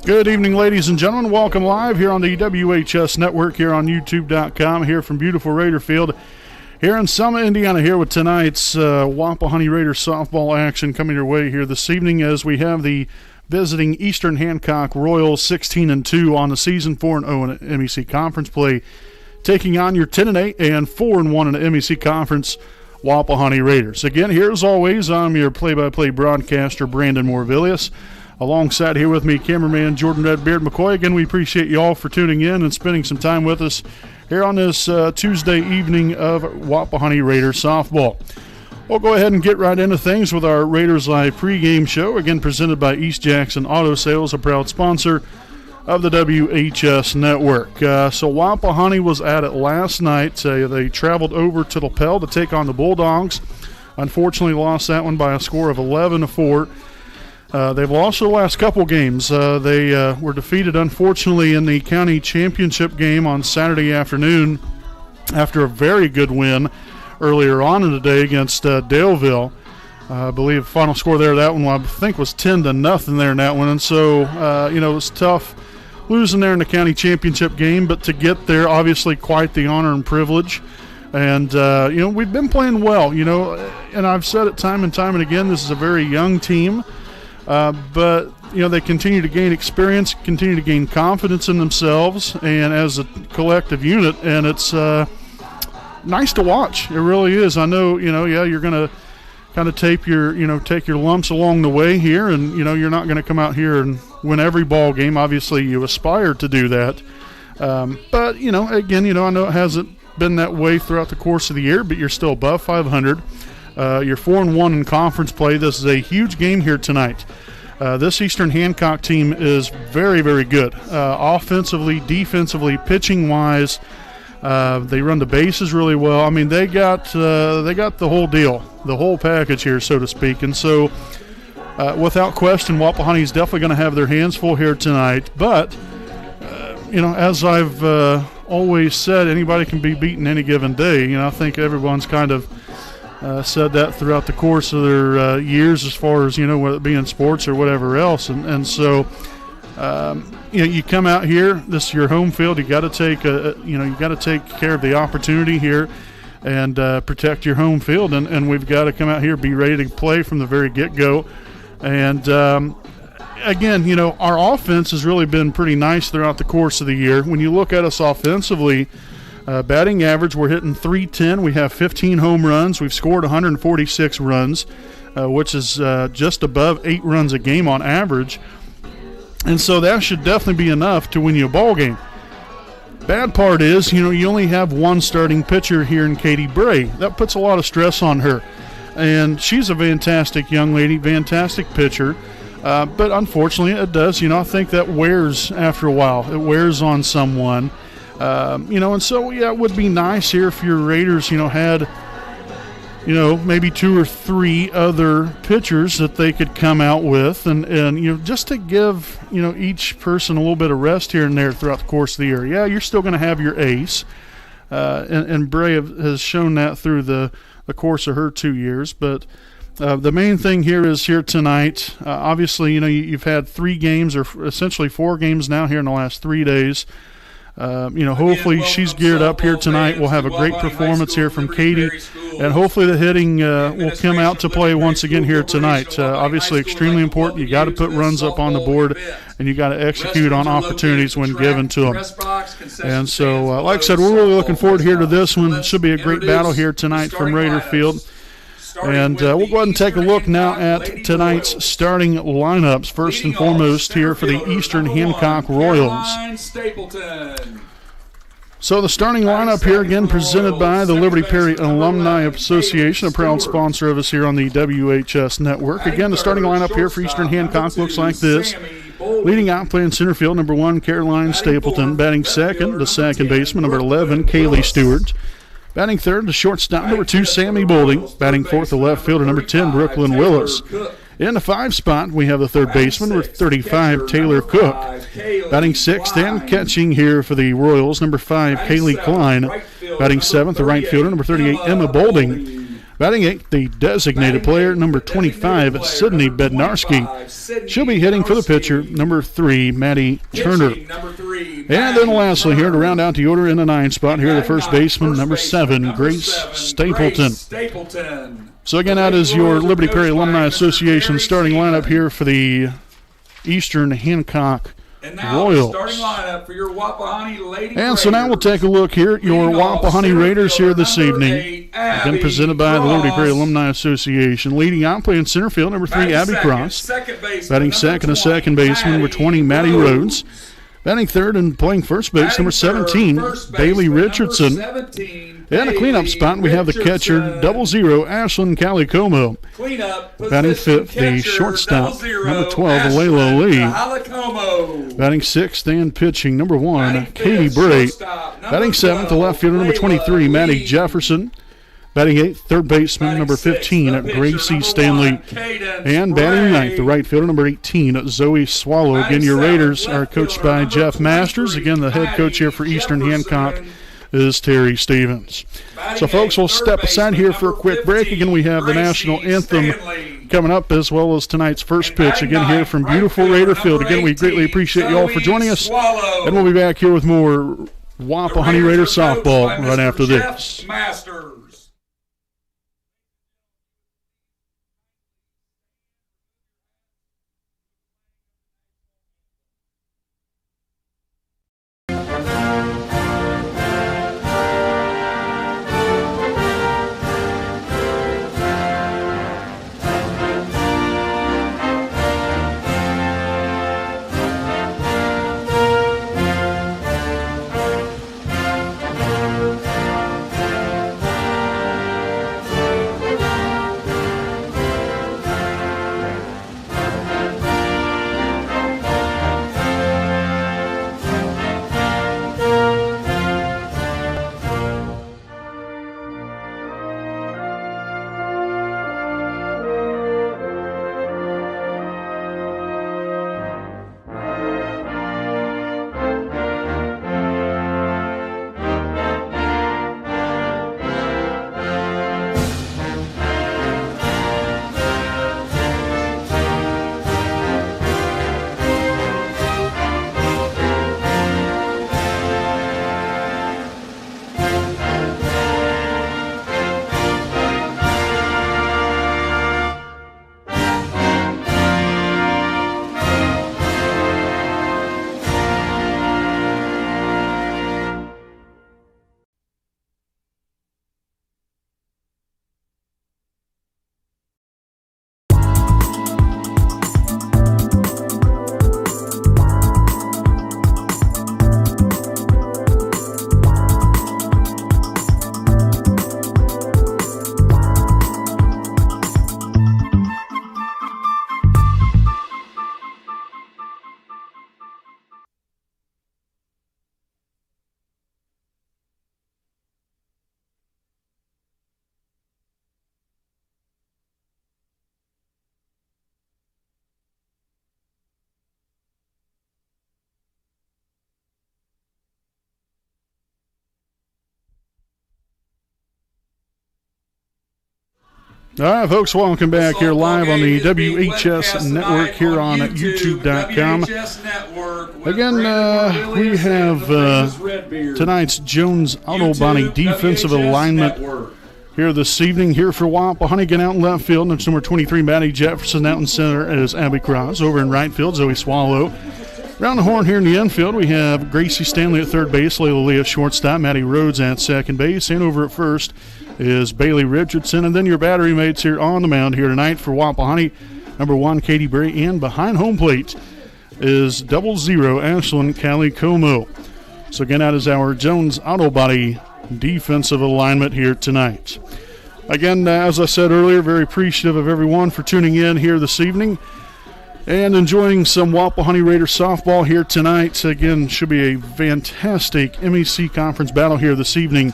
Good evening, ladies and gentlemen. Welcome live here on the WHS Network here on YouTube.com here from beautiful Raider Field here in Selma, Indiana, here with tonight's Wapahani Raiders softball action coming your way here this evening as we have the visiting Eastern Hancock Royals 16-2 on the season, 4-0 in MEC Conference play, taking on your 10-8 and 4-1 in the MEC Conference Wapahani Raiders. Again, here as always, I'm your play-by-play broadcaster, Brandon Morvillius. Alongside here with me, cameraman Jordan Redbeard McCoy. Again, we appreciate you all for tuning in and spending some time with us here on this Tuesday evening of Wapahani Raiders softball. We'll go ahead and get right into things with our Raiders Live pregame show, again presented by East Jackson Auto Sales, a proud sponsor of the WHS Network. So Wapahani was at it last night. They traveled over to Lapel to take on the Bulldogs. Unfortunately, lost that one by a score of 11-4. They've lost their last couple games. They were defeated, unfortunately, in the county championship game on Saturday afternoon after a very good win earlier on in the day against Daleville. I believe the final score there, that one I think was 10-0 there in that one. And so, it was tough losing there in the county championship game, but to get there, obviously quite the honor and privilege. And, we've been playing well, and I've said it time and time and again, this is a very young team. But they continue to gain experience, continue to gain confidence in themselves and as a collective unit, and it's nice to watch. It really is. I know, you're going to kind of take your lumps along the way here, and, you're not going to come out here and win every ball game. Obviously, you aspire to do that. But, again, I know it hasn't been that way throughout the course of the year, but you're still above 500. You're 4-1 in conference play. This is a huge game here tonight. This Eastern Hancock team is very, very good. Offensively, defensively, pitching-wise, they run the bases really well. I mean, they got the whole deal, the whole package here, so to speak. And so, without question, Wapahani is definitely going to have their hands full here tonight. But, as I've always said, anybody can be beaten any given day. I think everyone's kind of said that throughout the course of their years as far as, whether it be in sports or whatever else. And so, you come out here, this is your home field. You got to take, you got to take care of the opportunity here and protect your home field. And we've got to come out here, be ready to play from the very get-go. And, again, our offense has really been pretty nice throughout the course of the year. When you look at us offensively, batting average, we're hitting .310. We have 15 home runs. We've scored 146 runs, which is just above 8 runs a game on average. And so that should definitely be enough to win you a ball game. Bad part is, you only have one starting pitcher here in Katie Bray. That puts a lot of stress on her. And she's a fantastic young lady, fantastic pitcher. But unfortunately, it does. I think that wears after a while. It wears on someone. And so, it would be nice here if your Raiders, had, maybe 2 or 3 other pitchers that they could come out with and just to give, each person a little bit of rest here and there throughout the course of the year. Yeah, you're still going to have your ace, and Bray has shown that through the course of her 2 years, but the main thing here is here tonight. Obviously, you've had 3 games or essentially 4 games now here in the last 3 days. Hopefully she's geared up here tonight. We'll have a great performance here from Katie, and hopefully the hitting will come out to play once again here tonight. Obviously extremely important. You got to put runs up on the board, and you got to execute on opportunities when given to them. And so, like I said, we're really looking forward here to this one. It should be a great battle here tonight from Raider Field. And we'll go ahead and take a look now at tonight's starting lineups. First and foremost here for the Eastern Hancock Royals. So the starting lineup here again presented by the Liberty Perry Alumni Association, a proud sponsor of us here on the WHS Network. Again, the starting lineup here for Eastern Hancock looks like this. Leading out playing center field, number 1, Caroline Stapleton. Batting second, the second baseman, number 11, Kaylee Stewart. Batting third, the shortstop, number 2, Sammy Boulding. Batting fourth, the left fielder, number 10, Brooklyn Willis. In the 5 spot, we have the third baseman with 35, Taylor Cook. Batting sixth and catching here for the Royals, number 5, Kaylee Klein. Batting seventh, the right fielder, number 38, Emma Boulding. Batting eighth, the designated player, number 25, Sydney Bednarski. She'll be hitting for the pitcher, number 3, Maddie Turner. And then lastly here to round out the order in the 9th spot, here the first baseman, number 7, Grace Stapleton. So again, that is your Liberty Perry Alumni Association starting lineup here for the Eastern Hancock Royals. Starting lineup for your Wapahani Lady And so now we'll take a look here at your Wapahani Raiders here this evening. Again, presented by the Liberty Perry Alumni Association. Leading out, playing center field, number 3, Abby Cross. Batting second, a second baseman, number 20, Maddie Rhodes. Batting third and playing first base, number 17, Bailey Richardson. And a cleanup spot, we have the catcher, 00, Ashlyn Calicomo. Batting fifth, the shortstop, number 12, Layla Lee. Batting sixth and pitching, number 1, Katie Bray. Batting seventh, the left fielder, number 23, Maddie Jefferson. Batting eighth, third baseman, number 15, Gracie Stanley. And batting ninth, the right fielder, number 18, Zoe Swallow. Again, your Raiders are coached by Jeff Masters. Again, the head coach here for Eastern Hancock is Terry Stevens. So, folks, we'll step aside here for a quick break. Again, we have the national anthem coming up, as well as tonight's first pitch. Again, here from beautiful Raider Field. Again, we greatly appreciate you all for joining us. And we'll be back here with more Wapahani Raider softball right after this. All right, folks, welcome back here live on the WHS Network here on YouTube.com. Again, we have tonight's Jones Auto Body defensive alignment here this evening. Here for Wapahani, again out in left field, that's number 23, Maddie Jefferson. Out in center is Abby Cross. Over in right field, Zoe Swallow. Around the horn here in the infield, we have Gracie Stanley at third base, Layla Lee at shortstop, Maddie Rhodes at second base, and over at first is Bailey Richardson. And then your battery mates here on the mound here tonight for Wapahani, number 1, Katie Bray, and behind home plate is 00, Ashlyn Calicomo. So again, that is our Jones Auto Body defensive alignment here tonight. Again, as I said earlier, very appreciative of everyone for tuning in here this evening and enjoying some Wapahani Raider softball here tonight. Again, should be a fantastic MEC conference battle here this evening.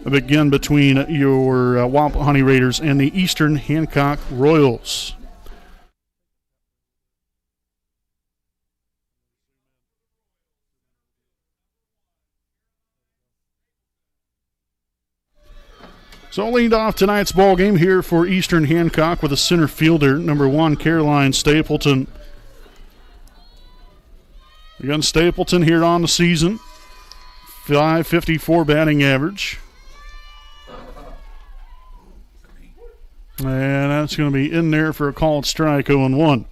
Again, between your Wapahani Raiders and the Eastern Hancock Royals. So lead off tonight's ball game here for Eastern Hancock with a center fielder, number 1, Caroline Stapleton. Again, Stapleton here on the season, .554 batting average. And that's going to be in there for a called strike, 0-1.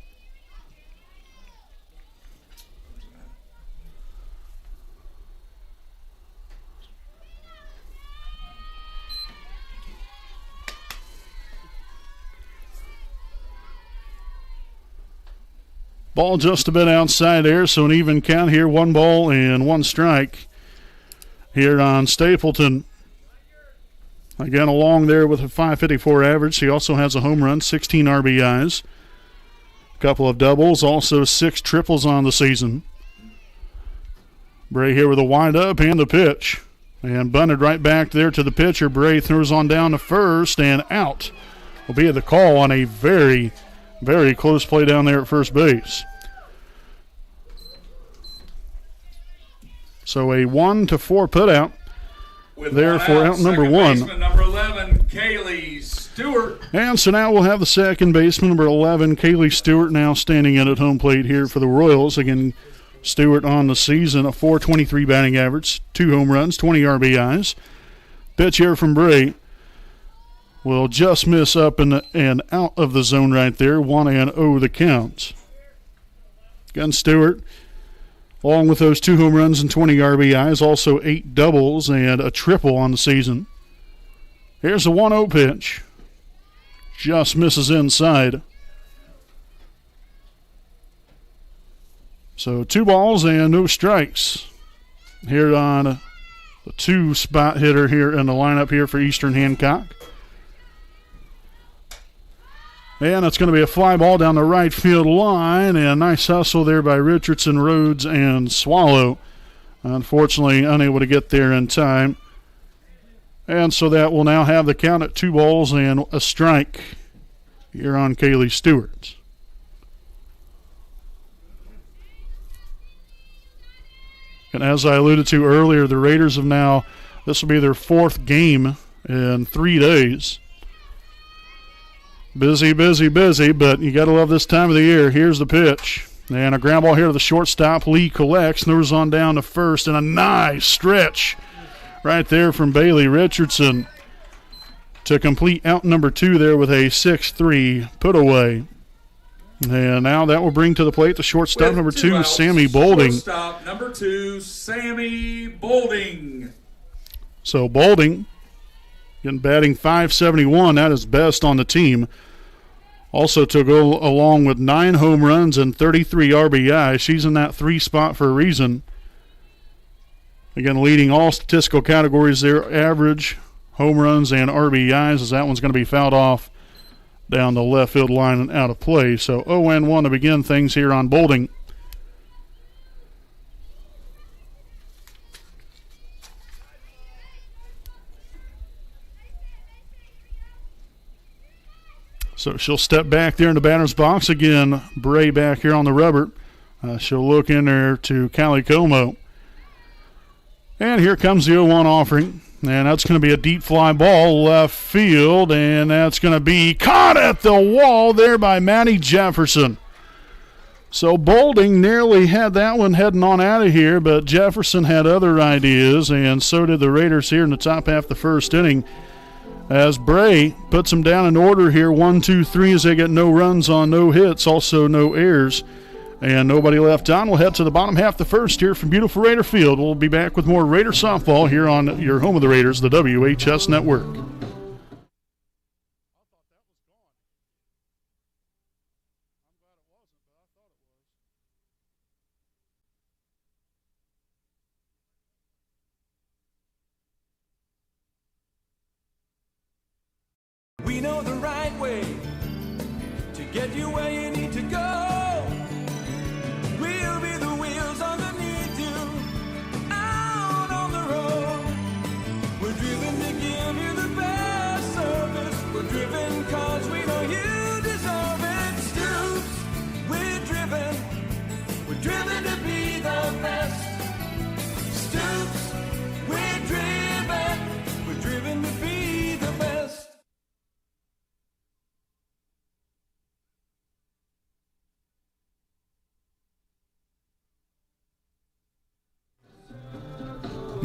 Ball just a bit outside there, so an even count here. 1 ball and 1 strike here on Stapleton. Again, along there with a .554 average. She also has a home run, 16 RBIs, a couple of doubles, also 6 triples on the season. Bray here with a wind-up and the pitch. And bunted right back there to the pitcher. Bray throws on down to first, and out will be the call on a very, very close play down there at first base. So a 1-4 putout there for out number 1. Number 11, Kaylee Stewart. And so now we'll have the second baseman, number 11, Kaylee Stewart, now standing in at home plate here for the Royals. Again, Stewart on the season, a .423 batting average, 2 home runs, 20 RBIs. Pitch here from Bray will just miss up and out of the zone right there. 1-0 the count. Again, Stewart, along with those 2 home runs and 20 RBIs, also 8 doubles and a triple on the season. Here's the 1-0 pitch. Just misses inside. So 2 balls and no strikes here on the 2 spot hitter here in the lineup here for Eastern Hancock. And it's going to be a fly ball down the right field line, and a nice hustle there by Richardson, Rhodes, and Swallow. Unfortunately, unable to get there in time. And so that will now have the count at 2 balls and a strike here on Kaylee Stewart. And as I alluded to earlier, the Raiders have now, this will be their 4th game in 3 days. Busy, busy, busy, but you got to love this time of the year. Here's the pitch. And a ground ball here to the shortstop. Lee collects, throws on down to first, and a nice stretch right there from Bailey Richardson to complete out number 2 there with a 6-3 put away. And now that will bring to the plate the shortstop, number 2, Sammy Bolding. Shortstop, number 2, Sammy Bolding. So Bolding getting batting .571. That is best on the team. Also to go along with 9 home runs and 33 RBI. She's in that 3 spot for a reason. Again, leading all statistical categories there, average, home runs, and RBIs, as that one's going to be fouled off down the left field line and out of play. So 0-1 to begin things here on Bolding. So she'll step back there in the batter's box. Again, Bray back here on the rubber. She'll look in there to Callie Como. And here comes the 0-1 offering. And that's going to be a deep fly ball left field. And that's going to be caught at the wall there by Maddie Jefferson. So Bolding nearly had that one heading on out of here, but Jefferson had other ideas, and so did the Raiders here in the top half of the first inning. As Bray puts them down in order here, 1, 2, 3, as they get no runs on no hits, also no errors, and nobody left on. We'll head to the bottom half of the first here from beautiful Raider Field. We'll be back with more Raider softball here on your home of the Raiders, the WHS Network. We know the right way to get you where you need to go. We'll be the wheels underneath you, out on the road. We're driven to give you the best service. We're driven cause we know you deserve it. Stoops, we're driven to be the best. Stoops, we're driven to be the best.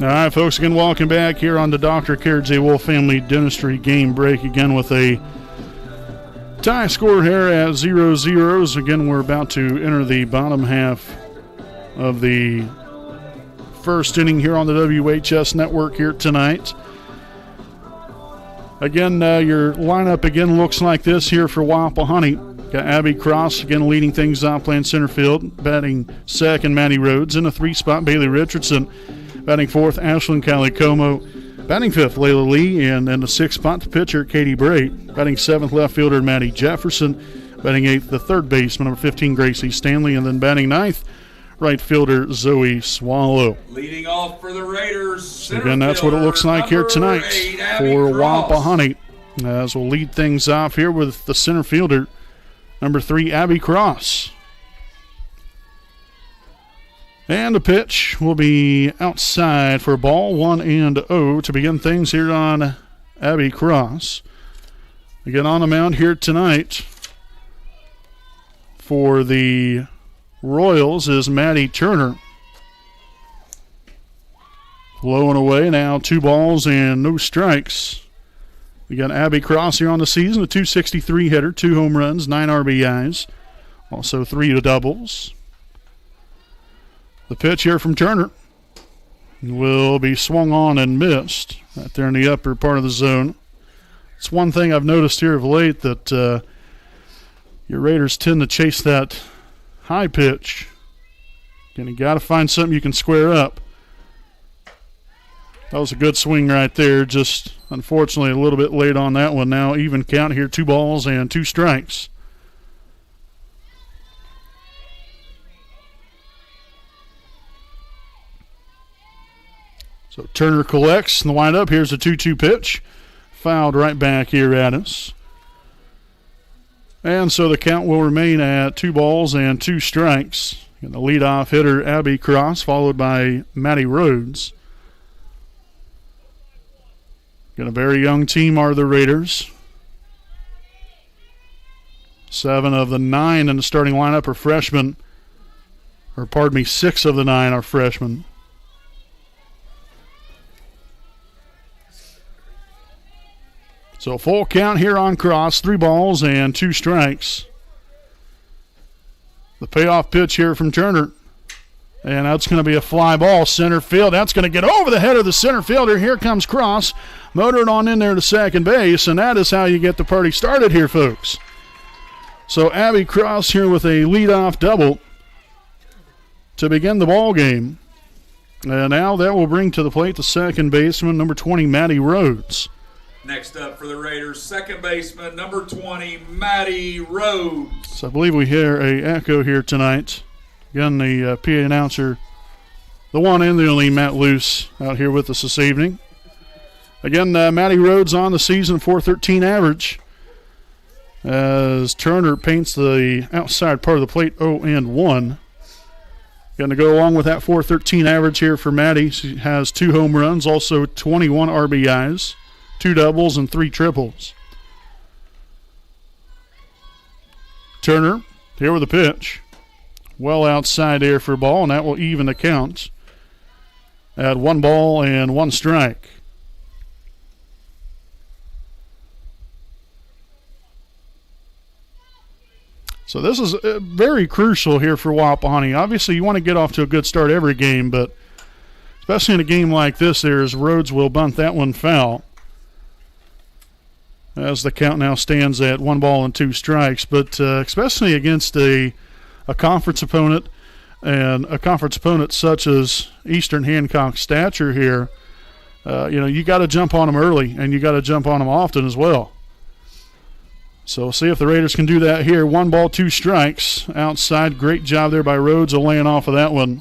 All right, folks, again, welcome back here on the Dr. Carriage A. Wolf Family Dentistry game break. Again, with a tie score here at 0-0. Again, we're about to enter the bottom half of the first inning here on the WHS network here tonight. Again, your lineup again looks like this here for Wapahani. Got Abby Cross again leading things off, playing center field. Batting second, Maddie Rhodes. In the 3 spot, Bailey Richardson. Batting fourth, Ashlyn Callie-Como. Batting fifth, Layla Lee. And in the 6th spot, the pitcher, Katie Brait. Batting 7th, left fielder, Maddie Jefferson. Batting 8th, the third baseman, number 15, Gracie Stanley. And then batting 9th, right fielder, Zoe Swallow. Leading off for the Raiders. So again, that's what it looks like here tonight for Wapahani. As we'll lead things off here with the center fielder, number 3, Abby Cross. And the pitch will be outside for a ball, 1-0 to begin things here on Abby Cross. Again, on the mound here tonight for the Royals is Maddie Turner. Low and away now, 2 balls and no strikes. We got Abby Cross here on the season, a .263 hitter, 2 home runs, 9 RBIs, also 3 doubles. The pitch here from Turner will be swung on and missed right there in the upper part of the zone. It's one thing I've noticed here of late that your Raiders tend to chase that high pitch. And you got to find something you can square up. That was a good swing right there. Just unfortunately a little bit late on that one. Now even count here, 2 balls and 2 strikes. So Turner collects in the windup. Here's a 2-2 pitch. Fouled right back here at us. And so the count will remain at 2 balls and 2 strikes. And the leadoff hitter, Abby Cross, followed by Maddie Rhodes. Got a very young team are the Raiders. 7 of the 9 in the starting lineup are freshmen. Or pardon me, 6 of the 9 are freshmen. So full count here on Cross, 3 balls and 2 strikes. The payoff pitch here from Turner. And that's going to be a fly ball, center field. That's going to get over the head of the center fielder. Here comes Cross, motored on in there to second base, and that is how you get the party started here, folks. So Abby Cross here with a leadoff double to begin the ball game. And now that will bring to the plate the second baseman, number 20, Maddie Rhodes. Next up for the Raiders, second baseman, number 20, Maddie Rhodes. So I believe we hear a echo here tonight. Again, the PA announcer, the one and the only Matt Luce, out here with us this evening. Again, Maddie Rhodes on the season, .413 average. As Turner paints the outside part of the plate 0-1. Going to go along with that .413 average here for Maddie. She has 2 home runs, also 21 RBIs. 2 doubles and 3 triples. Turner here with a pitch. Well outside there for a ball, and that will even the count at 1 ball and 1 strike. So this is very crucial here for Wapahani. Obviously, you want to get off to a good start every game, but especially in a game like this, as Rhodes will bunt that one foul. As the count now stands at 1 ball and 2 strikes. But especially against a conference opponent, and a conference opponent such as Eastern Hancock stature here, you got to jump on them early, and you got to jump on them often as well. So we'll see if the Raiders can do that here. 1 ball, 2 strikes. Outside, great job there by Rhodes of laying off of that one.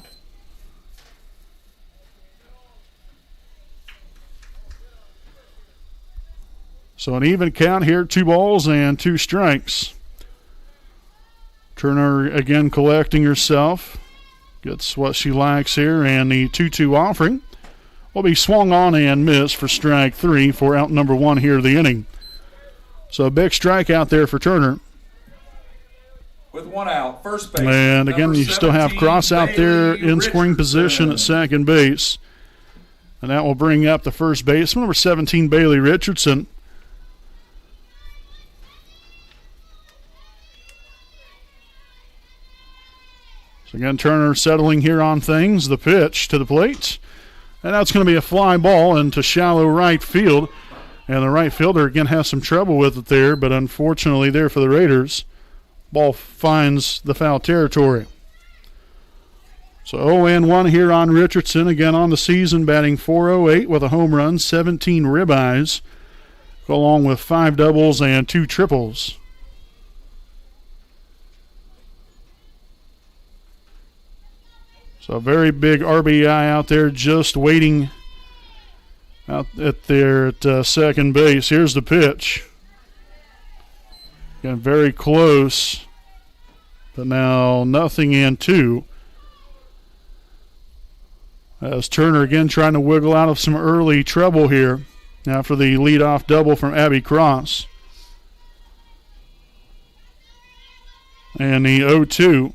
So an even count here, 2 balls and 2 strikes. Turner again collecting herself. Gets what she likes here, and the 2-2 offering will be swung on and missed for strike 3 for out number 1 here of the inning. So a big strikeout there for Turner. With 1 out, first base. And again, you still have Cross out there in scoring position at second base. And that will bring up the first baseman, number 17, Bailey Richardson. So again, Turner settling here on things. The pitch to the plate. And that's going to be a fly ball into shallow right field. And the right fielder, again, has some trouble with it there, but unfortunately there for the Raiders, ball finds the foul territory. So 0-1 here on Richardson, again on the season, batting .408 with a home run, 17 ribeyes, along with 5 doubles and 2 triples. So a very big RBI out there just waiting out at there at second base. Here's the pitch. Again, very close, but now 0-2. As Turner again trying to wiggle out of some early trouble here after the leadoff double from Abby Cross. And the 0-2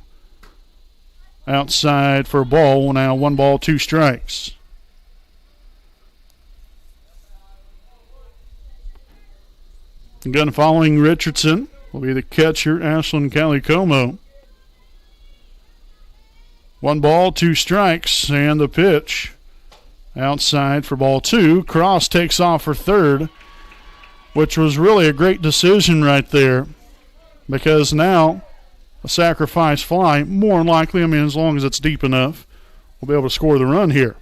outside for a ball. Now 1 ball, 2 strikes. Again, following Richardson will be the catcher, Ashlyn Calicomo. 1 ball, 2 strikes, and the pitch outside for ball 2. Cross takes off for third, which was really a great decision right there, because now a sacrifice fly, more than likely, as long as it's deep enough, we'll be able to score the run here.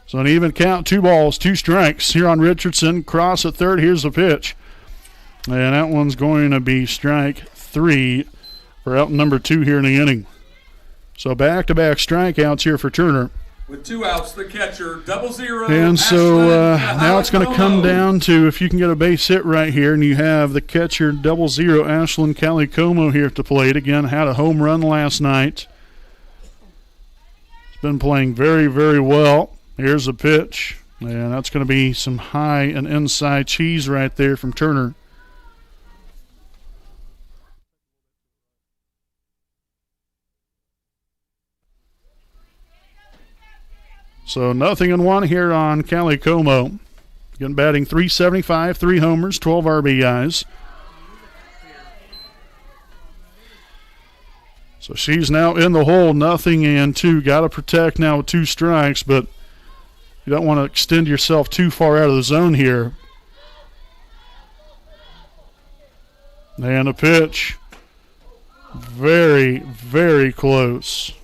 So an even count, 2 balls, 2 strikes here on Richardson. Cross at third, here's the pitch. And that one's going to be strike 3 for out number 2 here in the inning. So back-to-back strikeouts here for Turner. With 2 outs, the catcher, 0-0. And so now it's going to come down to if you can get a base hit right here, and you have the catcher 0-0, Ashlyn Calicomo here at the plate. Again, had a home run last night. He's been playing very, very well. Here's the pitch, and that's going to be some high and inside cheese right there from Turner. So 0-1 here on Calicomo. Again, batting .375, 3 homers, 12 RBIs. So she's now in the hole, 0-2. Got to protect now with 2 strikes, but you don't want to extend yourself too far out of the zone here. And a pitch. Very, very close.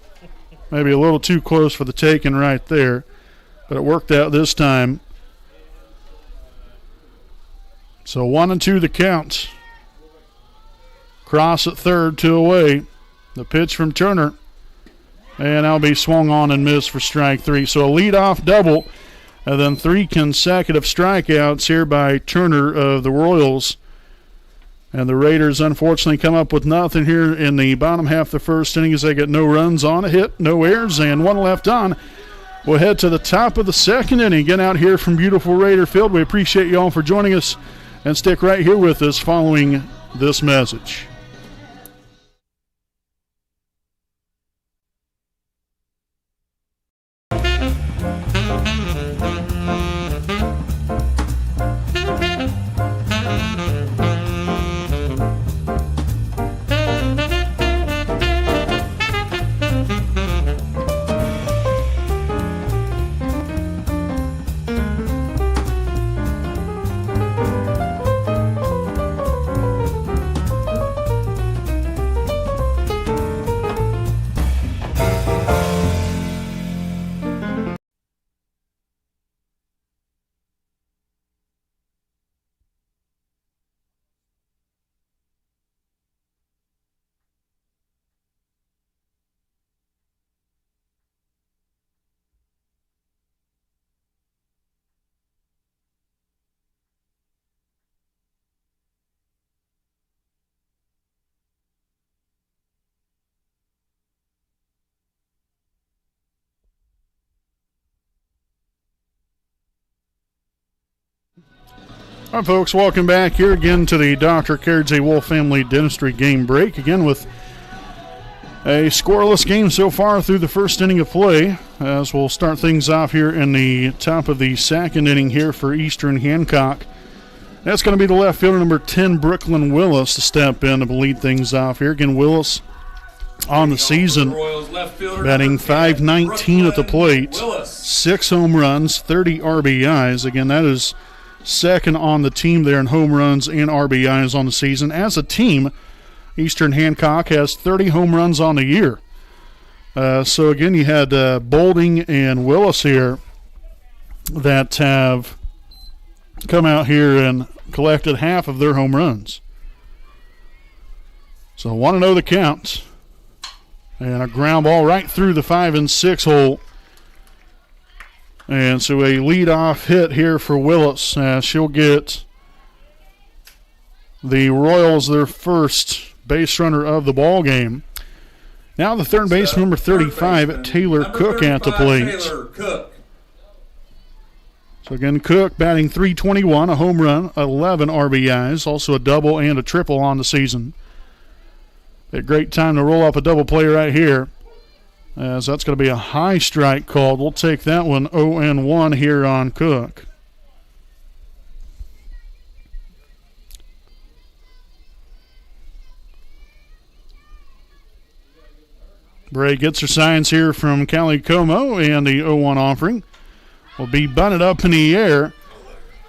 Maybe a little too close for the taking right there, but it worked out this time. So 1-2 the count. Cross at third, 2 away. The pitch from Turner. And that'll be swung on and missed for strike 3. So a leadoff double, and then 3 consecutive strikeouts here by Turner of the Royals. And the Raiders, unfortunately, come up with nothing here in the bottom half of the first inning as they get no runs on a hit, no errors, and 1 left on. We'll head to the top of the second inning. Again, out here from beautiful Raider Field. We appreciate you all for joining us, and stick right here with us following this message. All right, folks, welcome back here again to the Dr. Kerdzy Wolf Family Dentistry Game Break. Again with A scoreless game so far through the first inning of play, as we'll start things off here in the top of the second inning here for Eastern Hancock. That's going to be the left fielder, number 10, Brooklyn Willis, to step in to lead things off here. Again, Willis on the season, batting .519 at the plate, 6 home runs, 30 RBIs. Again, that is second on the team there in home runs and RBIs on the season. As a team, Eastern Hancock has 30 home runs on the year. So, again, you had Bolding and Willis here that have come out here and collected half of their home runs. So, 1-0 the count. And a ground ball right through the 5 and 6 hole. And so a leadoff hit here for Willis. She'll get the Royals their first base runner of the ball game. Now the third baseman, number 35, Taylor Cook at the plate. So again, Cook batting .321, a home run, 11 RBIs, also a double and a triple on the season. A great time to roll up a double play right here, as that's going to be a high strike called. We'll take that one 0-1 here on Cook. Bray gets her signs here from Callie Como, and the 0-1 offering will be bunted up in the air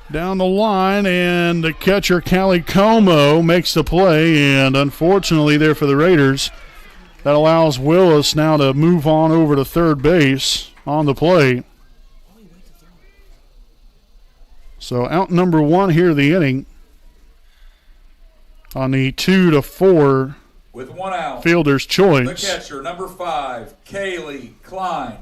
down the line, and the catcher Callie Como makes the play, and unfortunately there for the Raiders, that allows Willis now to move on over to third base on the play. So out number 1 here of the inning on the 2-4 with 1 out, fielder's choice. The catcher, number 5, Kaylee Klein.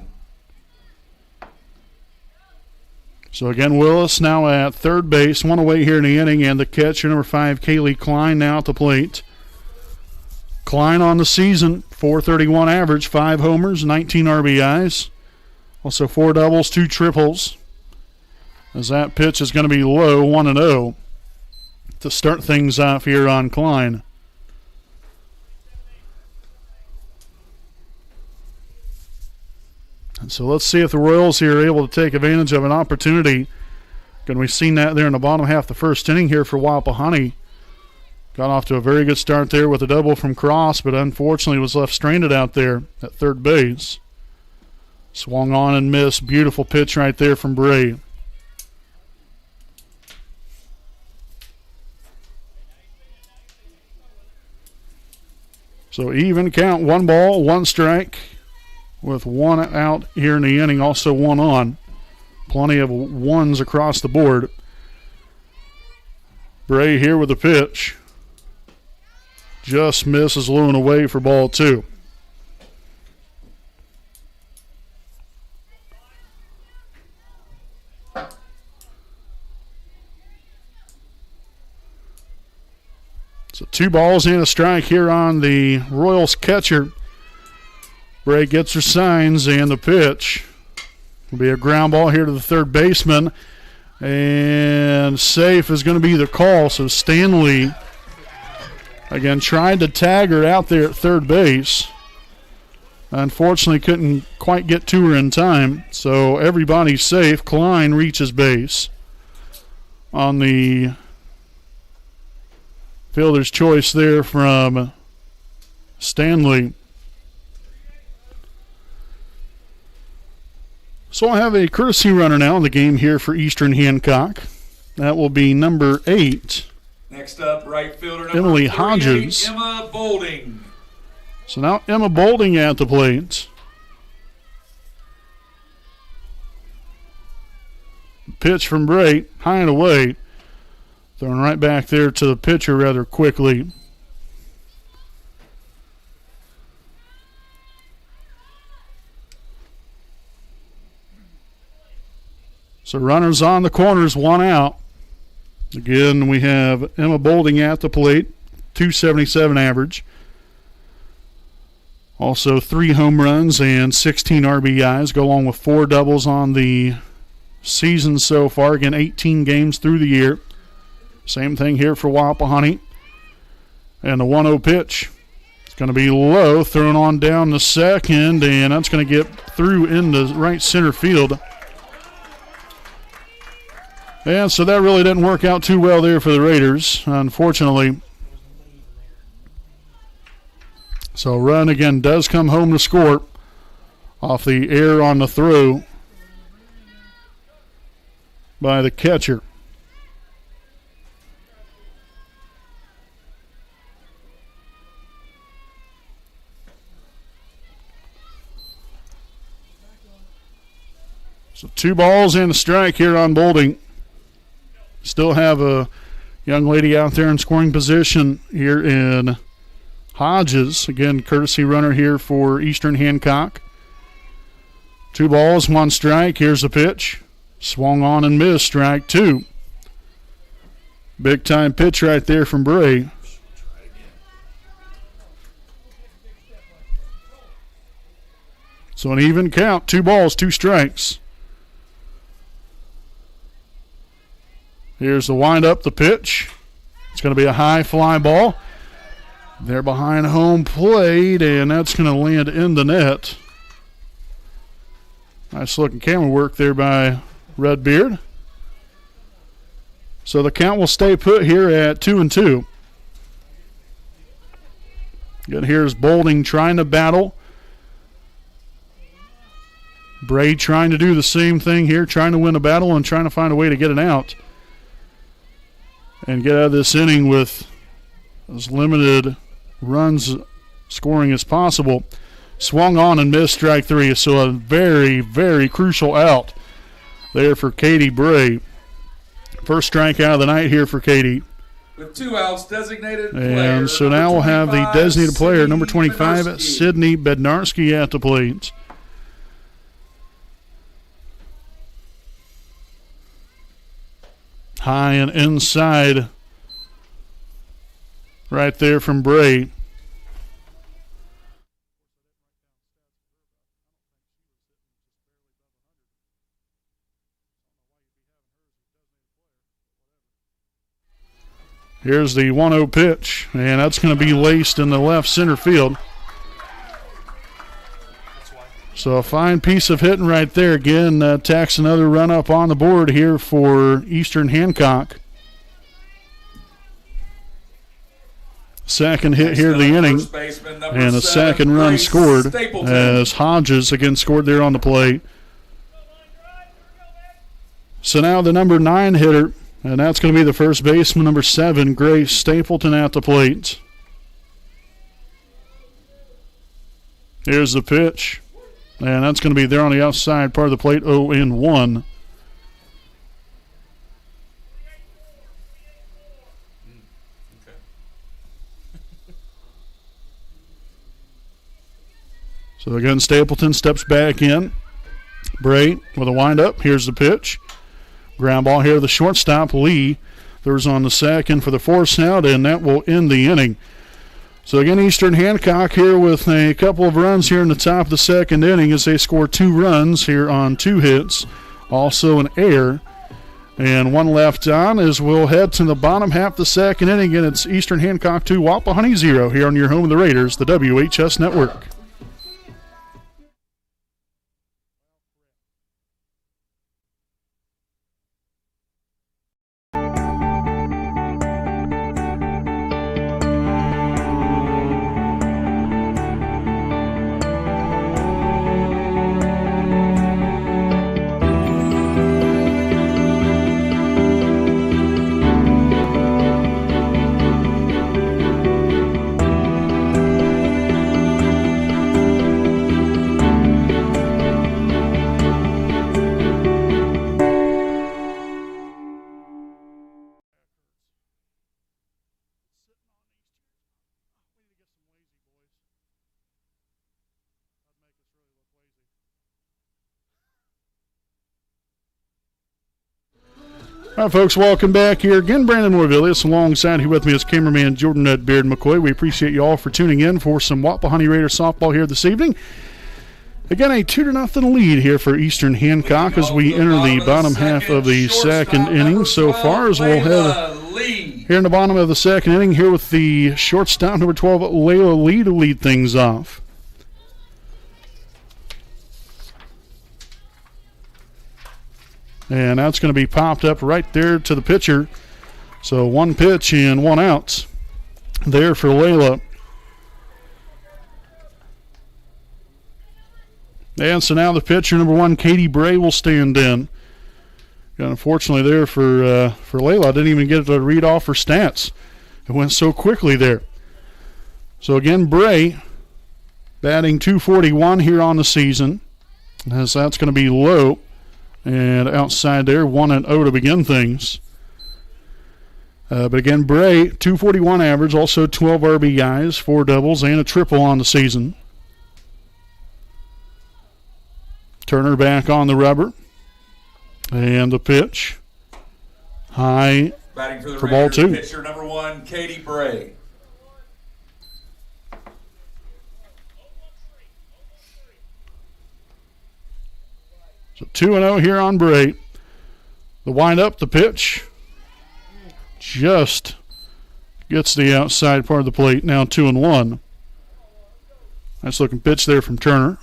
So again, Willis now at third base, 1 away here in the inning, and the catcher, number 5, Kaylee Klein, now at the plate. Klein on the season, .431 average, 5 homers, 19 RBIs. Also 4 doubles, 2 triples. As that pitch is going to be low, 1-0 to start things off here on Klein. And so let's see if the Royals here are able to take advantage of an opportunity. Again, we've seen that there in the bottom half of the first inning here for Wapahani. Got off to a very good start there with a double from Cross, but unfortunately was left stranded out there at third base. Swung on and missed. Beautiful pitch right there from Bray. So even count, 1 ball, 1 strike, with 1 out here in the inning, also 1 on. Plenty of 1s across the board. Bray here with the pitch. Just misses low and away for ball 2. So 2 balls and a strike here on the Royals catcher. Bray gets her signs, and the pitch will be a ground ball here to the third baseman. And safe is going to be the call. So Stanley, again, tried to tag her out there at third base. Unfortunately, couldn't quite get to her in time. So everybody's safe. Klein reaches base on the fielder's choice there from Stanley. So I'll have a courtesy runner now in the game here for Eastern Hancock. That will be number 8. Next up, right fielder number Emily 3, Hodges. Emma Bolding. So now Emma Bolding at the plate. Pitch from Bray, high and away. Thrown right back there to the pitcher rather quickly. So runners on the corners, 1 out. Again, we have Emma Bolding at the plate, .277 average. Also 3 home runs and 16 RBIs, go along with 4 doubles on the season so far. Again, 18 games through the year. Same thing here for Wapahani. And the 1-0 pitch. Going to be low, thrown on down the second, and that's going to get through into right center field. And so that really didn't work out too well there for the Raiders, unfortunately. So run again does come home to score off the error on the throw by the catcher. So 2 balls and a strike here on Bolding. Still have a young lady out there in scoring position here in Hodges. Again, courtesy runner here for Eastern Hancock. 2 balls, 1 strike. Here's the pitch. Swung on and missed, strike 2. Big time pitch right there from Bray. So an even count, 2 balls, 2 strikes. Here's the windup, the pitch. It's going to be a high fly ball. They're behind home plate, and that's going to land in the net. Nice looking camera work there by Redbeard. So the count will stay put here at 2-2. Again, here's Bolding trying to battle. Bray trying to do the same thing here, trying to win a battle and trying to find a way to get it out and get out of this inning with as limited runs scoring as possible. Swung on and missed, strike 3. So a very, very crucial out there for Katie Bray. First strikeout of the night here for Katie. With 2 outs, designated player. And so now we'll have the designated player, number 25, Sydney Bednarski at the plate. High and inside right there from Bray. Here's the 1-0 pitch, and that's going to be laced in the left center field. So a fine piece of hitting right there. Again, tacks another run up on the board here for Eastern Hancock. Second hit here of the inning, and a second run scored as Hodges again scored there on the plate. So now the number 9 hitter, and that's going to be the first baseman, number 7, Grace Stapleton at the plate. Here's the pitch. And that's going to be there on the outside part of the plate, 0-1. So again, Stapleton steps back in. Bray with a windup. Here's the pitch. Ground ball here to the shortstop, Lee. There's on the second for the force out, and that will end the inning. So again, Eastern Hancock here with a couple of runs here in the top of the second inning as they score 2 runs here on 2 hits. Also an error. And 1 left on as we'll head to the bottom half of the second inning, and it's Eastern Hancock 2, Wapahani 0 here on your home of the Raiders, the WHS Network. All right, folks, welcome back here again. Brandon Morvillius alongside here with me is cameraman Jordan Beard McCoy. We appreciate you all for tuning in for some Wapahani Raiders softball here this evening. Again, a 2-0 lead here for Eastern Hancock as we enter the bottom half of the second inning so far as we'll have Here in the bottom of the second inning, here with the shortstop, number 12, Layla Lee, to lead things off. And that's going to be popped up right there to the pitcher. So 1 pitch and 1 out there for Layla. And so now the pitcher, number 1, Katie Bray, will stand in. And unfortunately there for Layla, didn't even get to read off her stats. It went so quickly there. So again, Bray batting .241 here on the season, as that's going to be low. And outside there, 1-0 to begin things. But again, Bray, .241 average, also 12 RBIs, 4 doubles, and a triple on the season. Turner back on the rubber. And the pitch. High batting for the for ball 2. Pitcher number 1, Katie Bray. So 2-0 here on Bray. The windup, the pitch. Just gets the outside part of the plate. Now 2-1. Nice looking pitch there from Turner.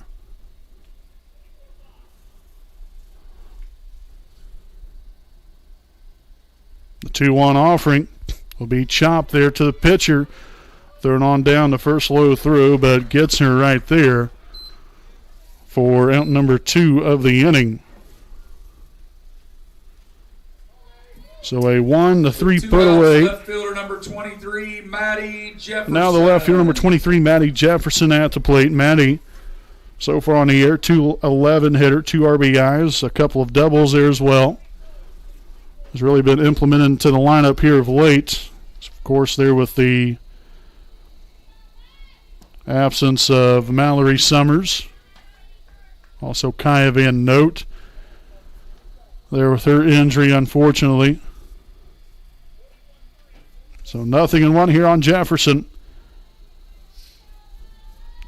The 2-1 offering will be chopped there to the pitcher. Throwing on down the first low throw, but gets her right there for out number 2 of the inning. So a 1-3 put away. Left fielder number 23, Maddie Jefferson. Now the left fielder number 23, Maddie Jefferson, at the plate. Maddie, so far on the year, .211 hitter, 2 RBIs, a couple of doubles there as well. Has really been implemented into the lineup here of late. Of course, there with the absence of Mallory Summers. Also Kaya Van Note there with her injury, unfortunately. So 0-1 here on Jefferson.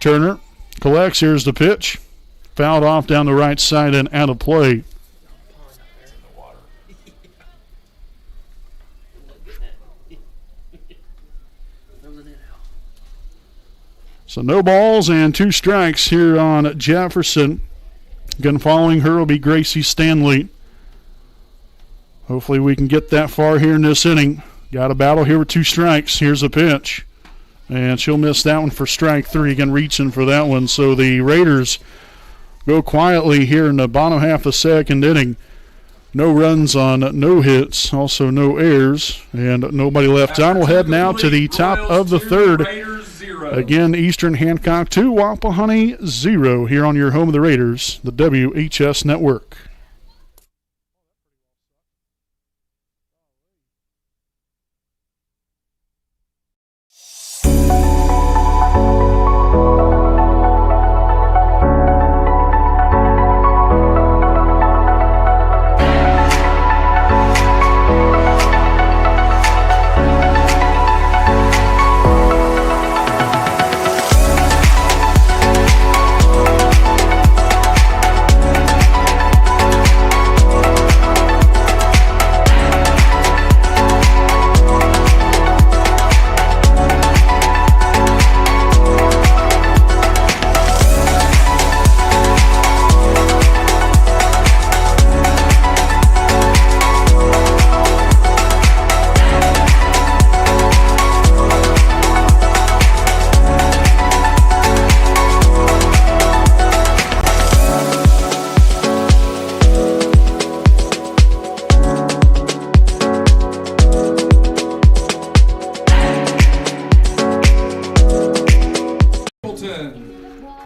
Turner collects. Here's the pitch. Fouled off down the right side and out of play. So no balls and 2 strikes here on Jefferson. Again, following her will be Gracie Stanley. Hopefully we can get that far here in this inning. Got a battle here with 2 strikes. Here's a pitch. And she'll miss that one for strike 3. Again, reaching for that one. So the Raiders go quietly here in the bottom half of the second inning. No runs on no hits. Also no errors. And nobody left on. We'll head now to the top of the third. Again, Eastern Hancock 2, Wapahani 0 here on your home of the Raiders, the WHS Network.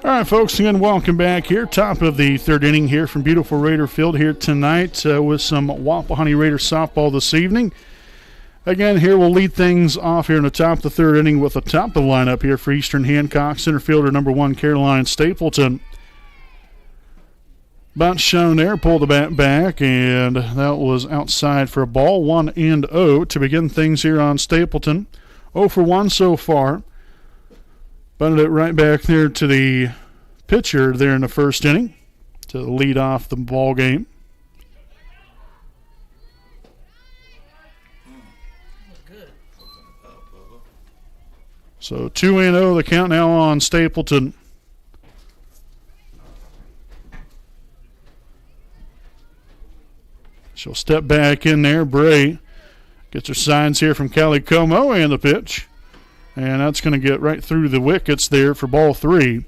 All right, folks, again, welcome back here. Top of the third inning here from beautiful Raider Field here tonight with some Wapahani Raider softball this evening. Again, here we'll lead things off here in the top of the third inning with the top of the lineup here for Eastern Hancock. Center fielder number 1, Caroline Stapleton. Bunt shown there, pulled the bat back, and that was outside for a ball. 1-0 to begin things here on Stapleton. 0 for 1 so far. Bunted it right back there to the pitcher there in the first inning to lead off the ball game. So 2-0 the count now on Stapleton. She'll step back in there. Bray gets her signs here from Callie Como, and the pitch. And that's going to get right through the wickets there for ball 3.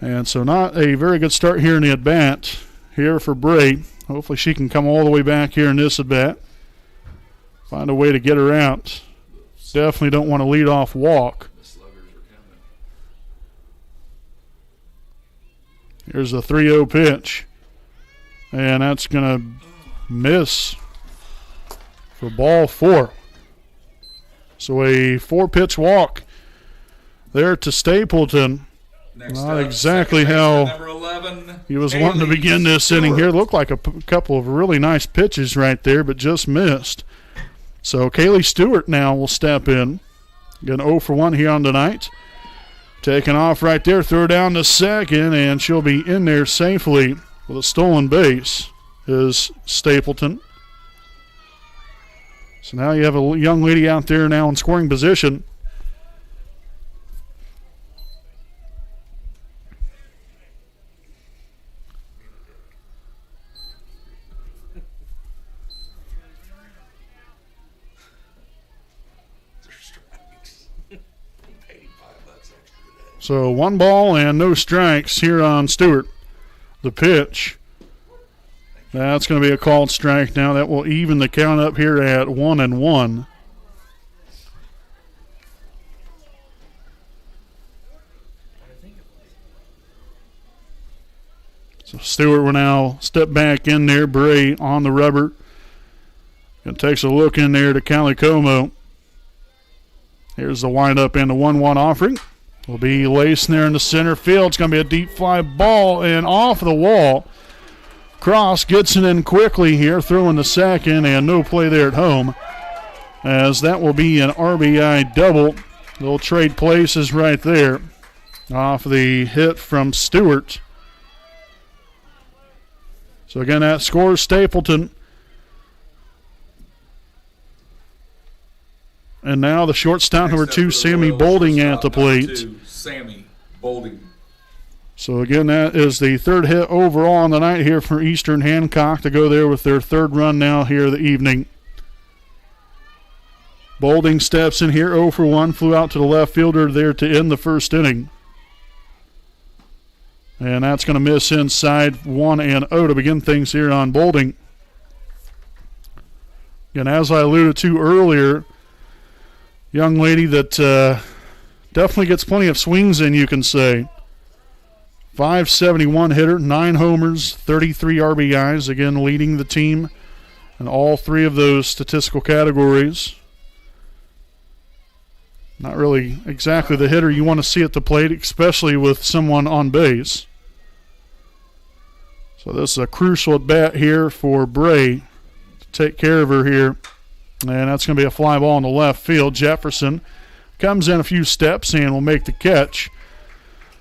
And so not a very good start here in the at-bat here for Bray. Hopefully she can come all the way back here in this at-bat. Find a way to get her out. Definitely don't want to lead off walk. Here's a 3-0 pitch. And that's going to miss for ball 4. So a 4-pitch walk there to Stapleton. Not exactly how he was wanting to begin this inning here. Looked like a couple of really nice pitches right there, but just missed. So Kaylee Stewart now will step in. Again, 0 for 1 here on tonight. Taking off right there, throw down to second, and she'll be in there safely with a stolen base is Stapleton. So now you have a young lady out there now in scoring position. So 1 ball and no strikes here on Stewart. The pitch. That's going to be a called strike now. That will even the count up here at 1-1. So Stewart will now step back in there. Bray on the rubber. And takes a look in there to Callie Como. Here's the windup and the 1-1 offering. Will be lacing there in the center field. It's going to be a deep fly ball and off the wall. Cross gets it in quickly here, throwing the second, and no play there at home, as that will be an RBI double. They'll trade places right there off the hit from Stewart. So again, that scores Stapleton. And now the shortstop, number 2, Sammy Bolding at the plate. Sammy Bolding. So again, that is the 3rd hit overall on the night here for Eastern Hancock to go there with their 3rd run now here of the evening. Bolding steps in here, 0 for 1, flew out to the left fielder there to end the 1st inning. And that's going to miss inside 1-0 to begin things here on Bolding. And as I alluded to earlier, young lady that definitely gets plenty of swings in, you can say. 571 hitter, 9 homers, 33 RBIs, again leading the team in all 3 of those statistical categories. Not really exactly the hitter you want to see at the plate, especially with someone on base. So this is a crucial at bat here for Bray to take care of her here. And that's going to be a fly ball in the left field. Jefferson comes in a few steps and will make the catch.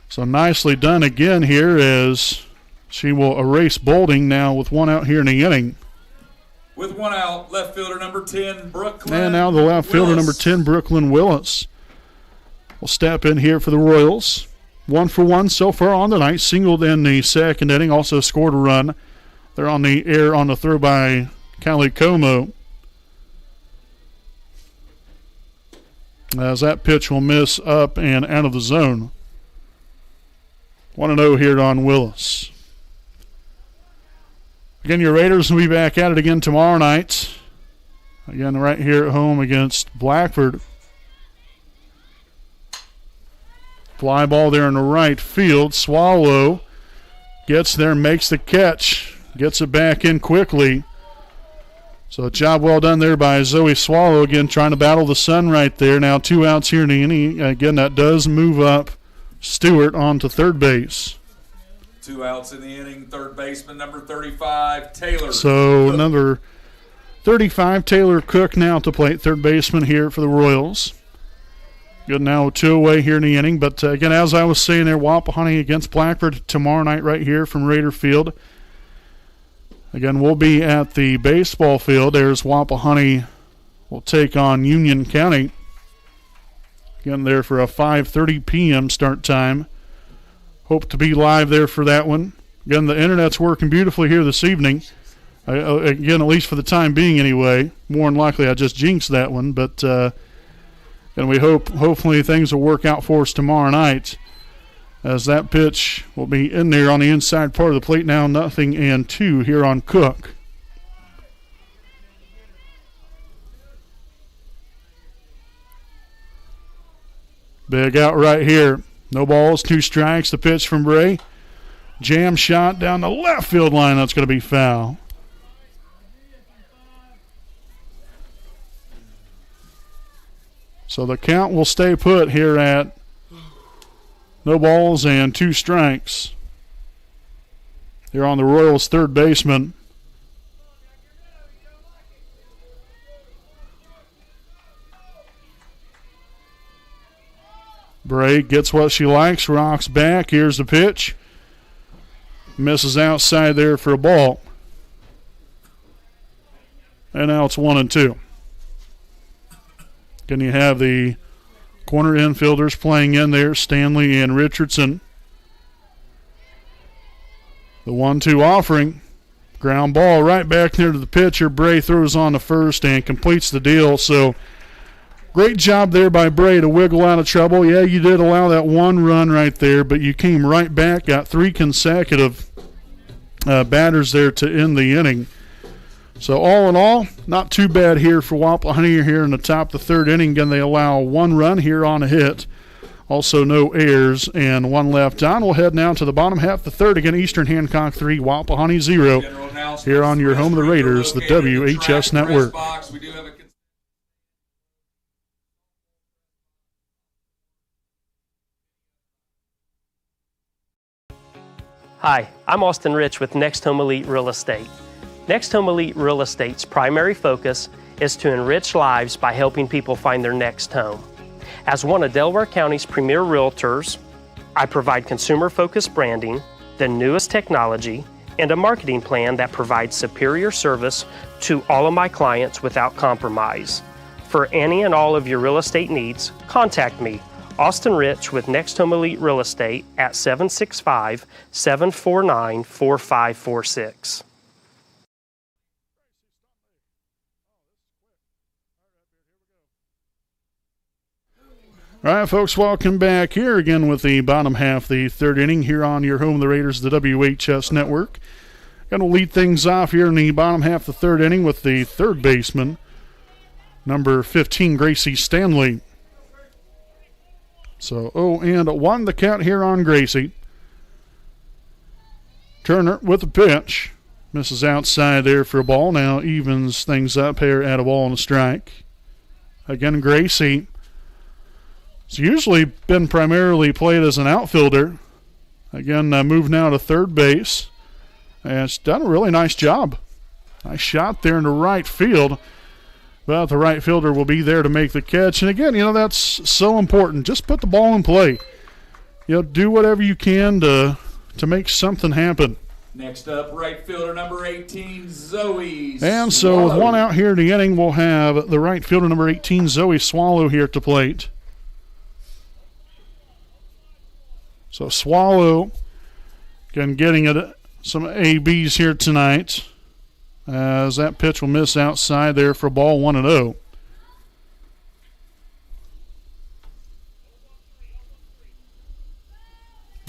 So nicely done again here as she will erase Bolding now with 1 out here in the inning. With 1 out, left fielder number 10, Brooklyn. And now the left fielder number 10, Brooklyn Willis, will step in here for the Royals. 1 for 1 so far on the night. Singled in the 2nd inning. Also scored a run. They're on the air on the throw by Callie Como. As that pitch will miss up and out of the zone. 1-0 here on Willis. Again, your Raiders will be back at it again tomorrow night. Again, right here at home against Blackford. Fly ball there in the right field. Swallow gets there, makes the catch, gets it back in quickly. So a job well done there by Zoe Swallow, again trying to battle the sun right there. Now 2 outs here in the inning. Again, that does move up Stewart onto third base. 2 outs in the inning. Third baseman number 35, Taylor. So number 35, Taylor Cook now to plate, third baseman here for the Royals. Good, now 2 away here in the inning. But again, as I was saying there, Wapahani against Blackford tomorrow night right here from Raider Field. Again, we'll be at the baseball field. There's Wapahani will take on Union County. Again, there for a 5:30 p.m. start time. Hope to be live there for that one. Again, the internet's working beautifully here this evening. Again, at least for the time being anyway. More than likely I just jinxed that one, but and we hopefully things will work out for us tomorrow night, as that pitch will be in there on the inside part of the plate now. 0-2 here on Cook. Big out right here. No balls, 2 strikes. The pitch from Bray. Jam shot down the left field line. That's going to be foul. So the count will stay put here at no balls and 2 strikes. Here on the Royals' third baseman. Bray gets what she likes, rocks back. Here's the pitch. Misses outside there for a ball. And now it's 1-2. Then you have the corner infielders playing in there, Stanley and Richardson. The 1-2 offering. Ground ball right back near to the pitcher. Bray throws on the first and completes the deal. So great job there by Bray to wiggle out of trouble. Yeah, you did allow that 1 run right there, but you came right back, got 3 consecutive batters there to end the inning. So all in all, not too bad here for Wapahani here in the top of the 3rd inning. Again, they allow 1 run here on a hit. Also no errors and 1 left on. We'll head now to the bottom half of the 3rd. Again, Eastern Hancock 3, Wapahani 0. Here on your home of the Raiders, the WHS Network. Hi, I'm Austin Rich with Next Home Elite Real Estate. Next Home Elite Real Estate's primary focus is to enrich lives by helping people find their next home. As one of Delaware County's premier realtors, I provide consumer-focused branding, the newest technology, and a marketing plan that provides superior service to all of my clients without compromise. For any and all of your real estate needs, contact me, Austin Rich with Next Home Elite Real Estate at 765-749-4546. All right, folks, welcome back here again with the bottom half, the 3rd inning here on your home of the Raiders, the WHS Network. Going to lead things off here in the bottom half of the 3rd inning with the 3rd baseman, number 15, Gracie Stanley. So 0-1 the count here on Gracie. Turner with a pitch. Misses outside there for a ball. Now evens things up here at a ball and a strike. Again, Gracie has usually been primarily played as an outfielder. Again, moved now to 3rd base. And it's done a really nice job. Nice shot there into right field. But the right fielder will be there to make the catch. And again, that's so important. Just put the ball in play. Do whatever you can to make something happen. Next up, right fielder number 18, Zoe And so with 1 out here in the inning, we'll have the right fielder number 18, Zoe Swallow, here at the plate. So Swallow, again, getting some ABs here tonight, as that pitch will miss outside there for a ball, 1-0.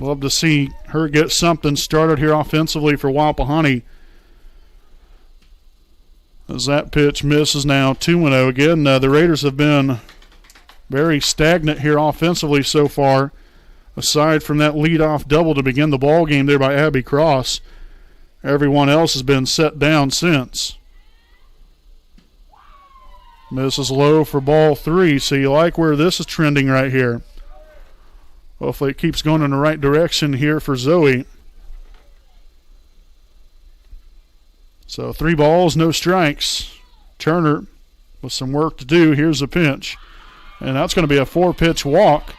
Love to see her get something started here offensively for Wapahani, as that pitch misses now, 2-0. Again, the Raiders have been very stagnant here offensively so far, aside from that leadoff double to begin the ball game there by Abby Cross. Everyone else has been set down since. Misses low for ball 3, so you like where this is trending right here. Hopefully it keeps going in the right direction here for Zoe. So 3 balls, no strikes. Turner with some work to do. Here's the pitch. And that's going to be a 4-pitch walk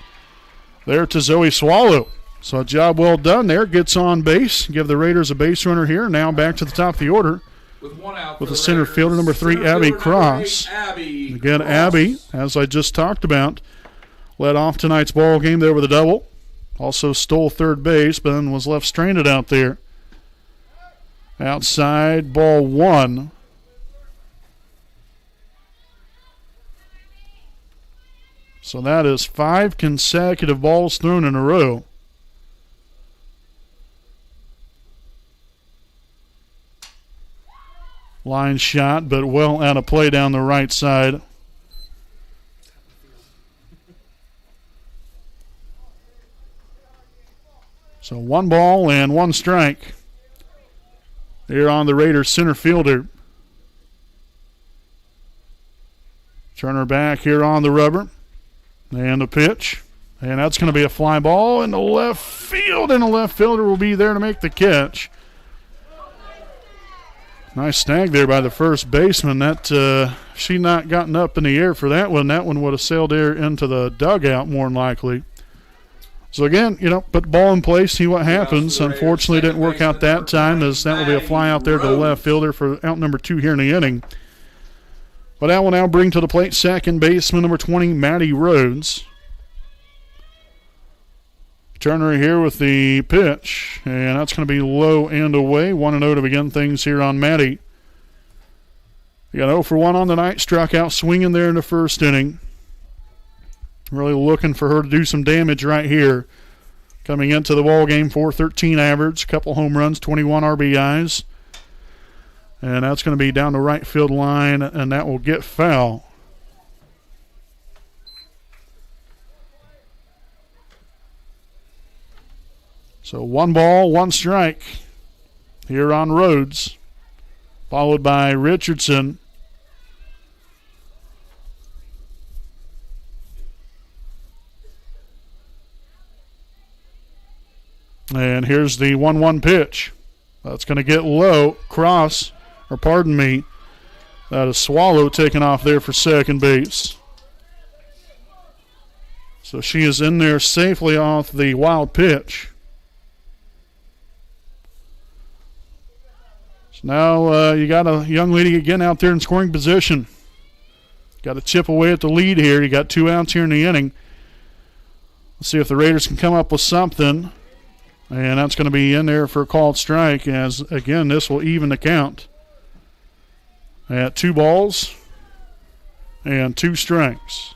there to Zoe Swallow. So a job well done there. Gets on base. Give the Raiders a base runner here. Now back to the top of the order with 1 out with the center fielder number 3, Abby Cross. Again, Abby, as I just talked about, led off tonight's ball game there with a double. Also stole third base, but then was left stranded out there. Outside, ball one. So that is 5 consecutive balls thrown in a row. Line shot, but well out of play down the right side. So 1 ball and 1 strike. Here on the Raiders center fielder. Turner back here on the rubber. And a pitch. And that's going to be a fly ball in the left field. And the left fielder will be there to make the catch. Nice snag there by the first baseman. That she not gotten up in the air for that one. That one would have sailed there into the dugout more than likely. So again, put the ball in place, see what happens. Unfortunately, it didn't work out that time, as that will be a fly out there to the left fielder for out number 2 here in the inning. But that will now bring to the plate second baseman number 20, Matty Rhodes. Turner here with the pitch, and that's going to be low and away. 1-0 to begin things here on Matty. You got 0 for 1 on the night, struck out swinging there in the first inning. Really looking for her to do some damage right here. Coming into the ball game, .413 average, couple home runs, 21 RBIs. And that's going to be down the right field line, and that will get foul. So 1 ball, 1 strike here on Rhodes, followed by Richardson. And here's the 1-1 pitch. That's going to get low. That is Swallow taken off there for second base. So she is in there safely off the wild pitch. So now you got a young lady again out there in scoring position. Got to chip away at the lead here. You got 2 outs here in the inning. Let's see if the Raiders can come up with something. And that's going to be in there for a called strike, as, again, this will even the count at 2 balls and 2 strikes.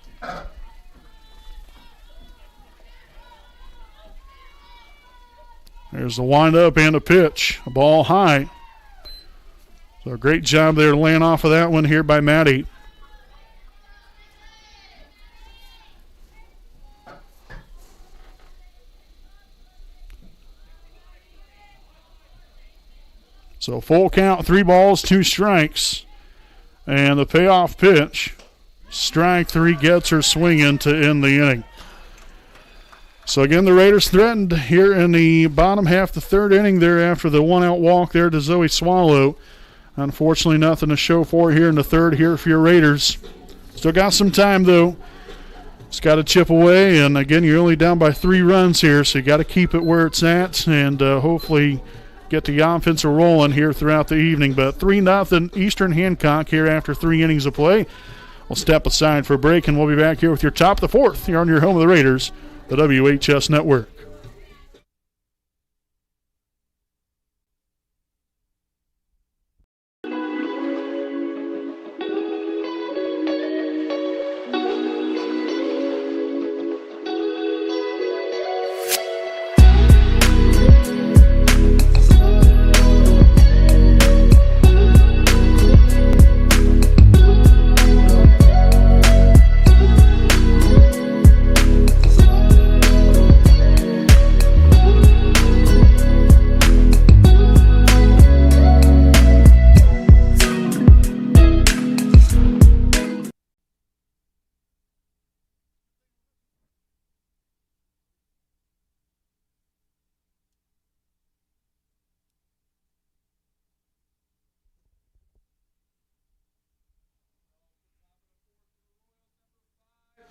There's the windup and a pitch. A ball high. So a great job there laying off of that one here by Matty. So full count, 3 balls, 2 strikes. And the payoff pitch. Strike 3 gets her swinging to end the inning. So again, the Raiders threatened here in the bottom half of the 3rd inning there after the 1-out walk there to Zoe Swallow. Unfortunately, nothing to show for here in the 3rd here for your Raiders. Still got some time, though. Just got to chip away, and again, you're only down by 3 runs here, so you got to keep it where it's at and hopefully get the offense rolling here throughout the evening. But 3-0 Eastern Hancock here after 3 innings of play. We'll step aside for a break, and we'll be back here with your top of the 4th here on your home of the Raiders, the WHS Network.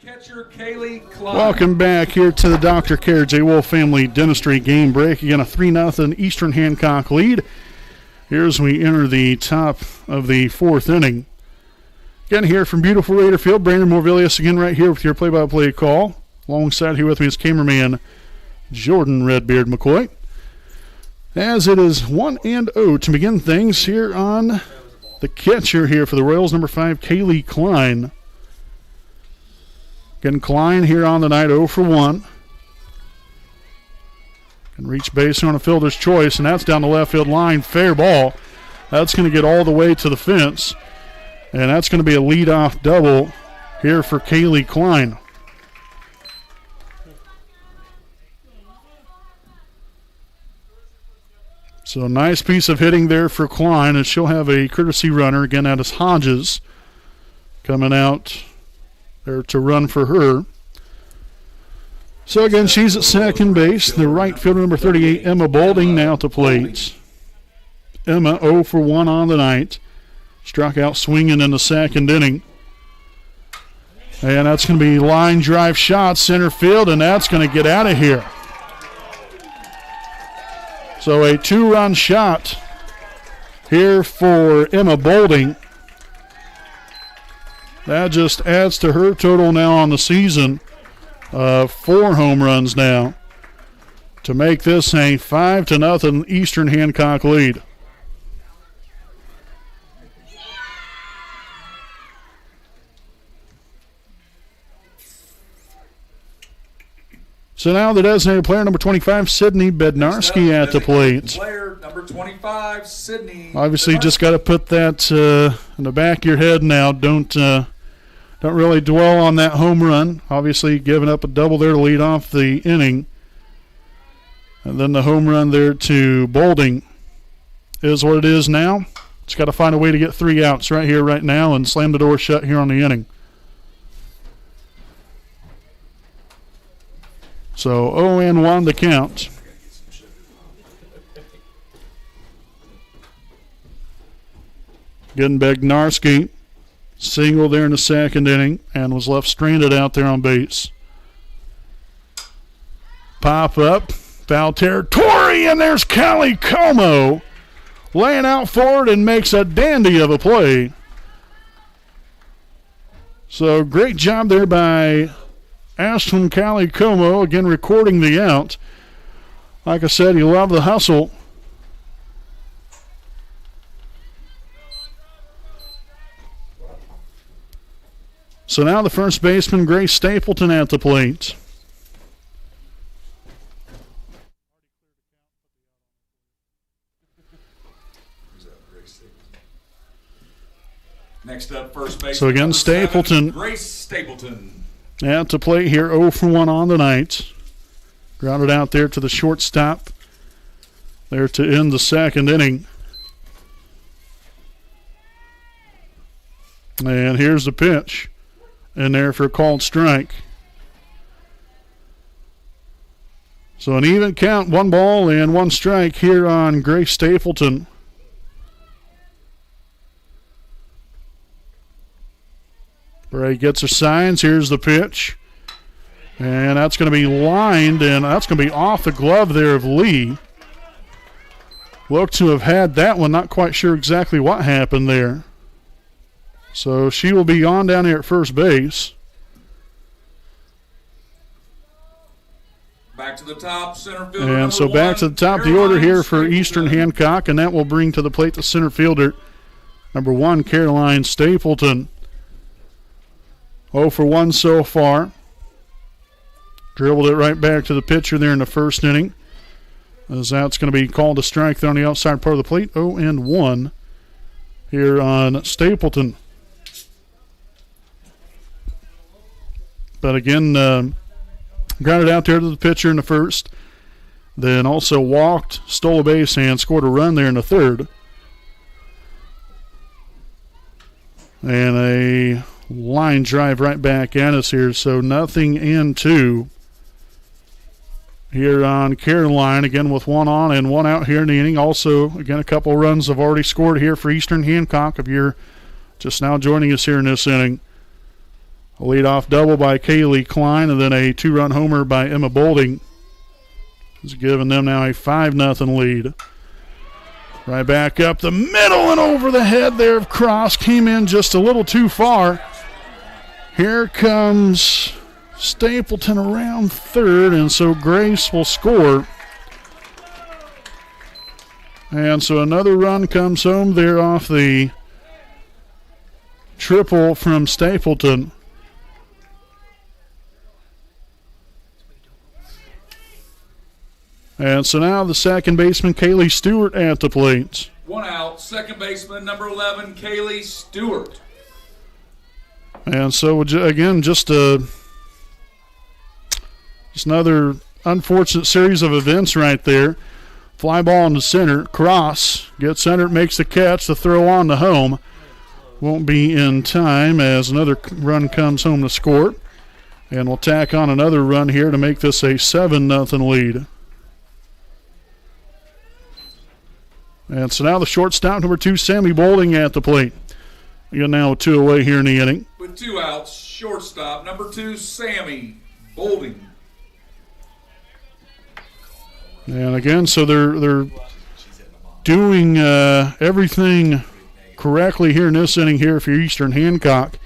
Catcher Kaylee Klein. Welcome back here to the Dr. Care J. Wolf Family Dentistry game break. Again, a 3-0 Eastern Hancock lead. Here as we enter the top of the 4th inning. Again, here from beautiful Raider Field, Brandon Morvillius again right here with your play-by-play call. Alongside here with me is cameraman Jordan Redbeard McCoy. As it is 1-0 to begin things here on the catcher here for the Royals, number 5, Kaylee Klein. Again, Klein here on the night, 0 for 1. Can reach base on a fielder's choice, and that's down the left field line. Fair ball. That's going to get all the way to the fence, and that's going to be a leadoff double here for Kaylee Klein. So nice piece of hitting there for Klein, and she'll have a courtesy runner. Again, that is Hodges coming out there to run for her. So again, she's at second base. The right fielder, number 38, Emma Boulding, now at the plate. Emma 0 for 1 on the night. Struck out swinging in the second inning. And that's going to be line drive shot center field, and that's going to get out of here. So a 2-run shot here for Emma Boulding. That just adds to her total now on the season of 4 home runs now to make this a 5-0 Eastern Hancock lead. So now the designated player, number 25, Sydney Bednarski at the plate. Player number 25, Sydney. Obviously, you just got to put that in the back of your head now. Don't really dwell on that home run. Obviously, giving up a double there to lead off the inning. And then the home run there to Boulding is what it is now. Just got to find a way to get 3 outs right here, right now, and slam the door shut here on the inning. So 0-1 the count. Getting Bednarski single there in the second inning and was left stranded out there on base. Pop up, foul territory, and there's Callie Como laying out forward and makes a dandy of a play. So great job there by Ashton Callie Como, again recording the out. Like I said, you love the hustle. So now the first baseman, Grace Stapleton, at the plate. Next up, first base. So again, Stapleton. Grace Stapleton. At the plate here, 0 for 1 on the night. Grounded out there to the shortstop. There to end the second inning. And here's the pitch. In there for a called strike. So an even count, 1 ball and 1 strike here on Grace Stapleton. Bray gets her signs. Here's the pitch. And that's going to be lined, and that's going to be off the glove there of Lee. Looked to have had that one. Not quite sure exactly what happened there. So she will be on down here at first base. Back to the top, center fielder. And so back to the top of the order here for Eastern Hancock, and that will bring to the plate the center fielder, number 1, Caroline Stapleton. 0 for 1 so far. Dribbled it right back to the pitcher there in the first inning. As that's going to be called a strike there on the outside part of the plate. 0-1 here on Stapleton. But again, grounded out there to the pitcher in the first. Then also walked, stole a base, and scored a run there in the third. And a line drive right back at us here. So 0-2 here on Caroline. Again with 1 on and 1 out here in the inning. Also, again, a couple runs have already scored here for Eastern Hancock if you're just now joining us here in this inning. A leadoff double by Kaylee Klein, and then a 2-run homer by Emma Boulding is giving them now a 5-0 lead. Right back up the middle and over the head there of Cross. Came in just a little too far. Here comes Stapleton around third, and so Grace will score. And so another run comes home there off the triple from Stapleton. And so now the second baseman, Kaylee Stewart, at the plate. One out, second baseman, number 11, Kaylee Stewart. And so, again, just another unfortunate series of events right there. Fly ball in the center. Cross gets center, makes the catch. The throw on to home won't be in time as another run comes home to score. And we'll tack on another run here to make this a 7-0 lead. And so now the shortstop, number 2, Sammy Boulding, at the plate. We got now 2 away here in the inning. With 2 outs, shortstop, number 2, Sammy Boulding. And again, so they're doing everything correctly here in this inning here for Eastern Hancock.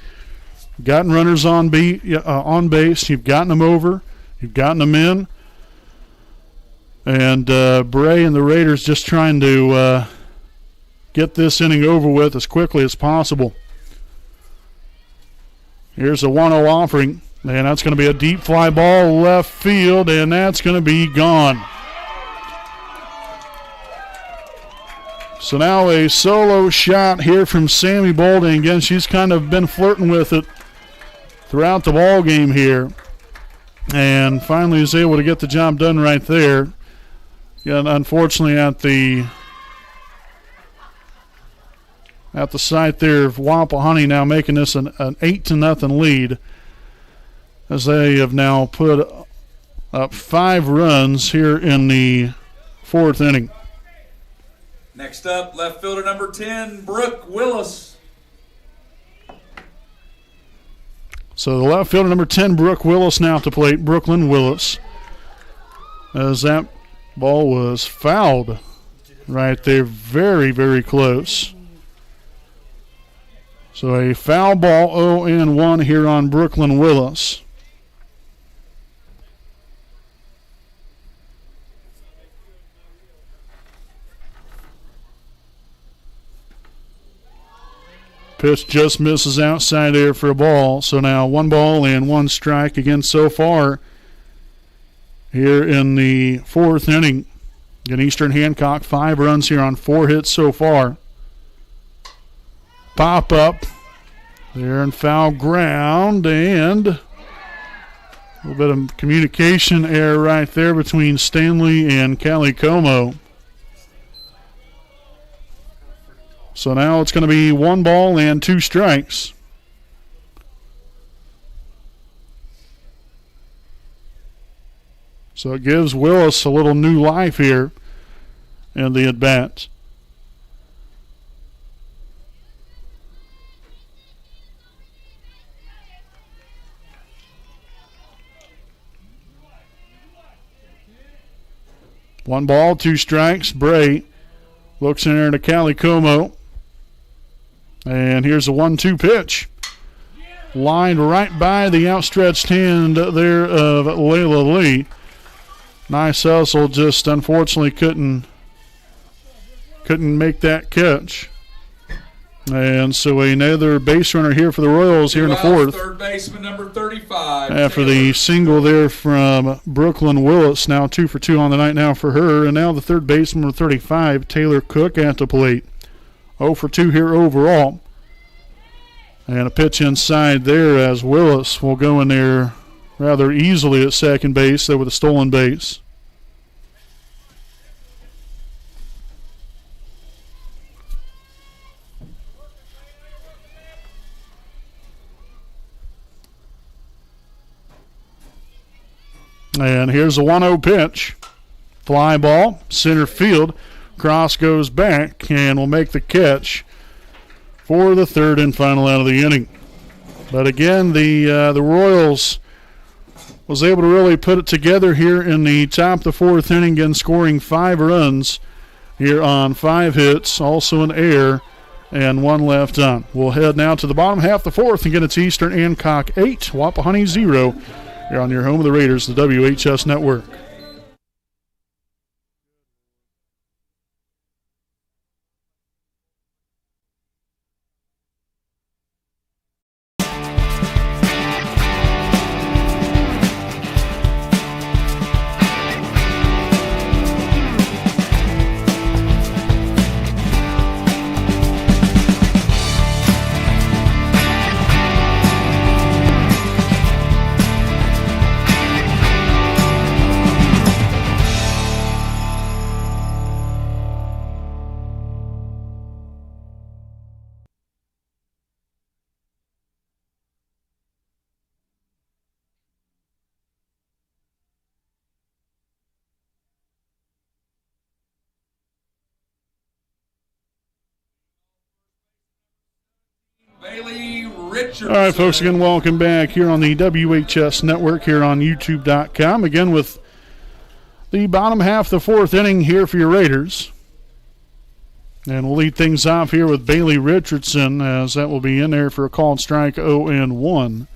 Gotten runners on base. You've gotten them over. You've gotten them in. And Bray and the Raiders just trying to get this inning over with as quickly as possible. Here's a 1-0 offering, and that's going to be a deep fly ball left field, and that's going to be gone. So now a solo shot here from Sammy Boulding. Again, she's kind of been flirting with it throughout the ball game here, and finally is able to get the job done right there. And unfortunately, at the site there of Wapahani, now making this an 8-0 lead, as they have now put up 5 runs here in the 4th inning. Next up, left fielder number 10, Brooke Willis. So the left fielder number 10, Brooke Willis, now at the plate. Brooklyn Willis, as that ball was fouled right there, very, very close. So a foul ball, 0-1 here on Brooklyn Willis. Pitch just misses outside there for a ball. So now 1 ball and 1 strike again so far here in the 4th inning. Again, Eastern Hancock, 5 runs here on 4 hits so far. Pop up there in foul ground, and a little bit of communication error right there between Stanley and Callie Como. So now it's going to be 1 ball and 2 strikes. So it gives Willis a little new life here in the at-bats. One ball, 2 strikes. Bray looks in there to Callie Como. And here's a 1-2 pitch. Lined right by the outstretched hand there of Layla Lee. Nice hustle, just unfortunately couldn't make that catch. And so another base runner here for the Royals here in the 4th. Third baseman number 35. After the single there from Brooklyn Willis, now 2 for 2 on the night now for her. And now the third baseman number 35, Taylor Cook, at the plate. 0 for 2 here overall. And a pitch inside there as Willis will go in there rather easily at second base there with a stolen base. And here's a 1-0 pitch. Fly ball, center field. Cross goes back and will make the catch for the 3rd and final out of the inning. But again, the Royals was able to really put it together here in the top of the 4th inning, again scoring 5 runs here on 5 hits, also an error, and 1 left on. We'll head now to the bottom half of the 4th and get it's Eastern Hancock 8, Wapahani 0. here on your home of the Raiders, the WHS Network. Bailey Richardson. All right, folks, again, welcome back here on the WHS Network here on YouTube.com. Again, with the bottom half of the fourth inning here for your Raiders. And we'll lead things off here with Bailey Richardson, as that will be in there for a called strike 0-1.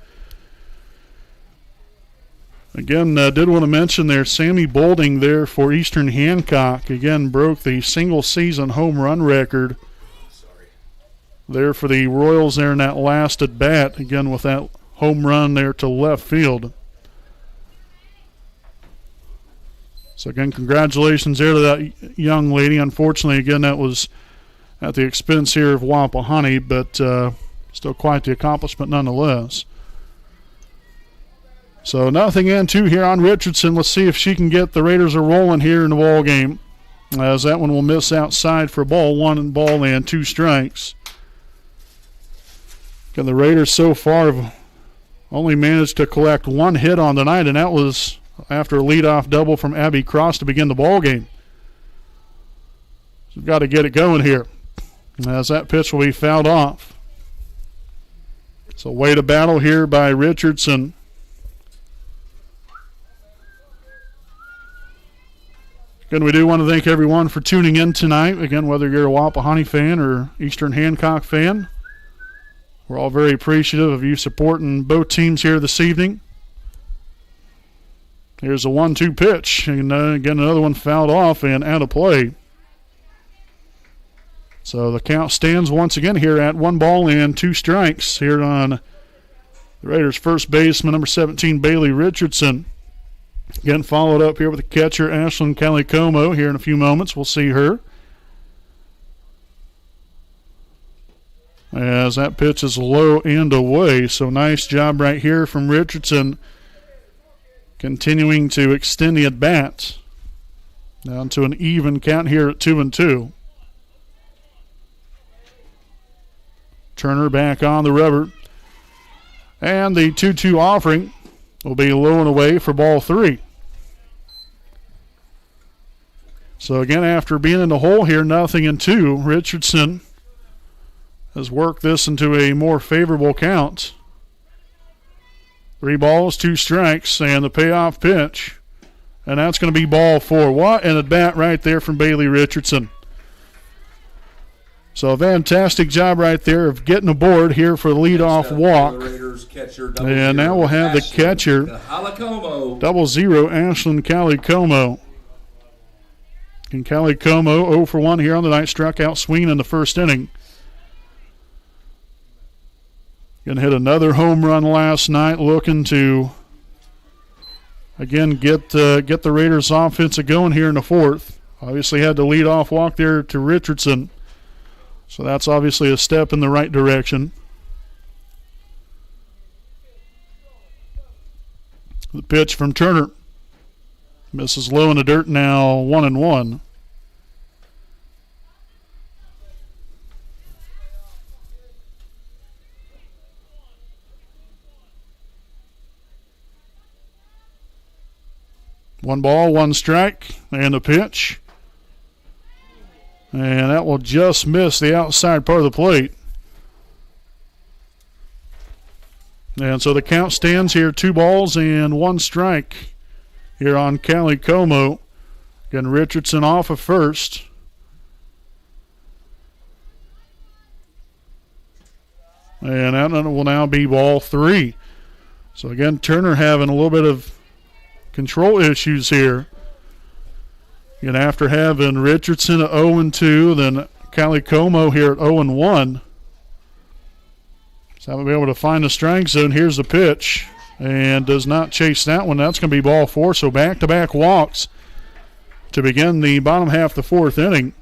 Again, did want to mention there, Sammy Bolding there for Eastern Hancock. Again, broke the single-season home run record there for the Royals there in that last at bat, again with that home run there to left field. So again, congratulations there to that young lady. Unfortunately, again, that was at the expense here of Wapahani, but still quite the accomplishment nonetheless. So 0-2 here on Richardson. Let's see if she can get the Raiders rolling here in the ball game, as that one will miss outside for ball one and ball and 2 strikes. And the Raiders so far have only managed to collect 1 hit on the night, and that was after a leadoff double from Abby Cross to begin the ball game. So we've got to get it going here, as that pitch will be fouled off. So way to battle here by Richardson. Again, we do want to thank everyone for tuning in tonight. Again, whether you're a Wapahani fan or Eastern Hancock fan, we're all very appreciative of you supporting both teams here this evening. Here's a 1-2 pitch. And again, another one fouled off and out of play. So the count stands once again here at 1 ball and 2 strikes here on the Raiders' first baseman, number 17, Bailey Richardson. Again, followed up here with the catcher, Ashlyn Calicomo. Here in a few moments, we'll see her. As that pitch is low and away. So nice job right here from Richardson, continuing to extend the at-bat down to an even count here at 2-2. Turner back on the rubber. And the 2-2 offering will be low and away for ball 3. So again, after being in the hole here, 0-2, Richardson has worked this into a more favorable count. 3 balls, 2 strikes, and the payoff pitch. And that's going to be ball 4. What an at-bat right there from Bailey Richardson. So a fantastic job right there of getting aboard here for the leadoff walk. And now we'll have the catcher, 0-0, Ashlyn Calicomo. And Calicomo 0 for 1 here on the night, struck out swinging in the first inning. Going to hit another home run last night, looking to, again, get the Raiders' offense going here in the fourth. Obviously had the leadoff walk there to Richardson. So that's obviously a step in the right direction. The pitch from Turner misses low in the dirt, now 1-1. One ball, 1 strike, and the pitch. And that will just miss the outside part of the plate. And so the count stands here, 2 balls and 1 strike here on Calicomo. Again, Richardson off of first. And that will now be ball 3. So again, Turner having a little bit of control issues here. And after having Richardson at 0-2, then Callie Como here at 0-1. So haven't been able to find the strike zone. Here's the pitch. And does not chase that one. That's going to be ball 4. So back-to-back walks to begin the bottom half of the 4th inning.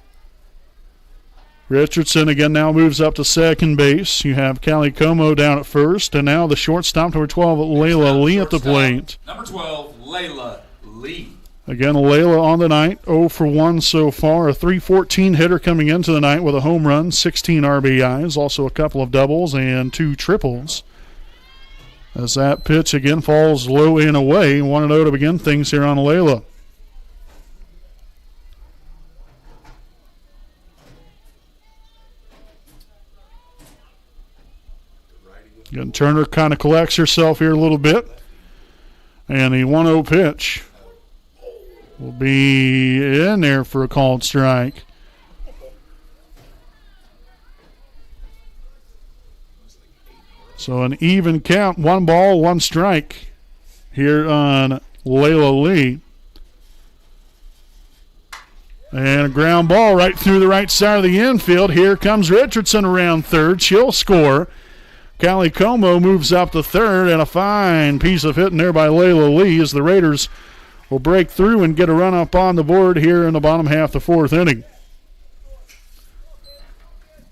Richardson again now moves up to second base. You have Callie Como down at first. And now the shortstop, number 12, Layla Lee at the plate. Number 12, Layla Lee. Again, Layla on the night, 0 for 1 so far. A .314 hitter coming into the night with a home run, 16 RBIs, also a couple of doubles and 2 triples. As that pitch again falls low and away, 1-0 to begin things here on Layla. Again, Turner kind of collects herself here a little bit. And the 1-0 pitch will be in there for a called strike. So an even count, 1 ball, 1 strike here on Layla Lee. And a ground ball right through the right side of the infield. Here comes Richardson around third. She'll score. Callie Como moves up to third, and a fine piece of hitting there by Layla Lee as the Raiders will break through and get a run up on the board here in the bottom half of the 4th inning.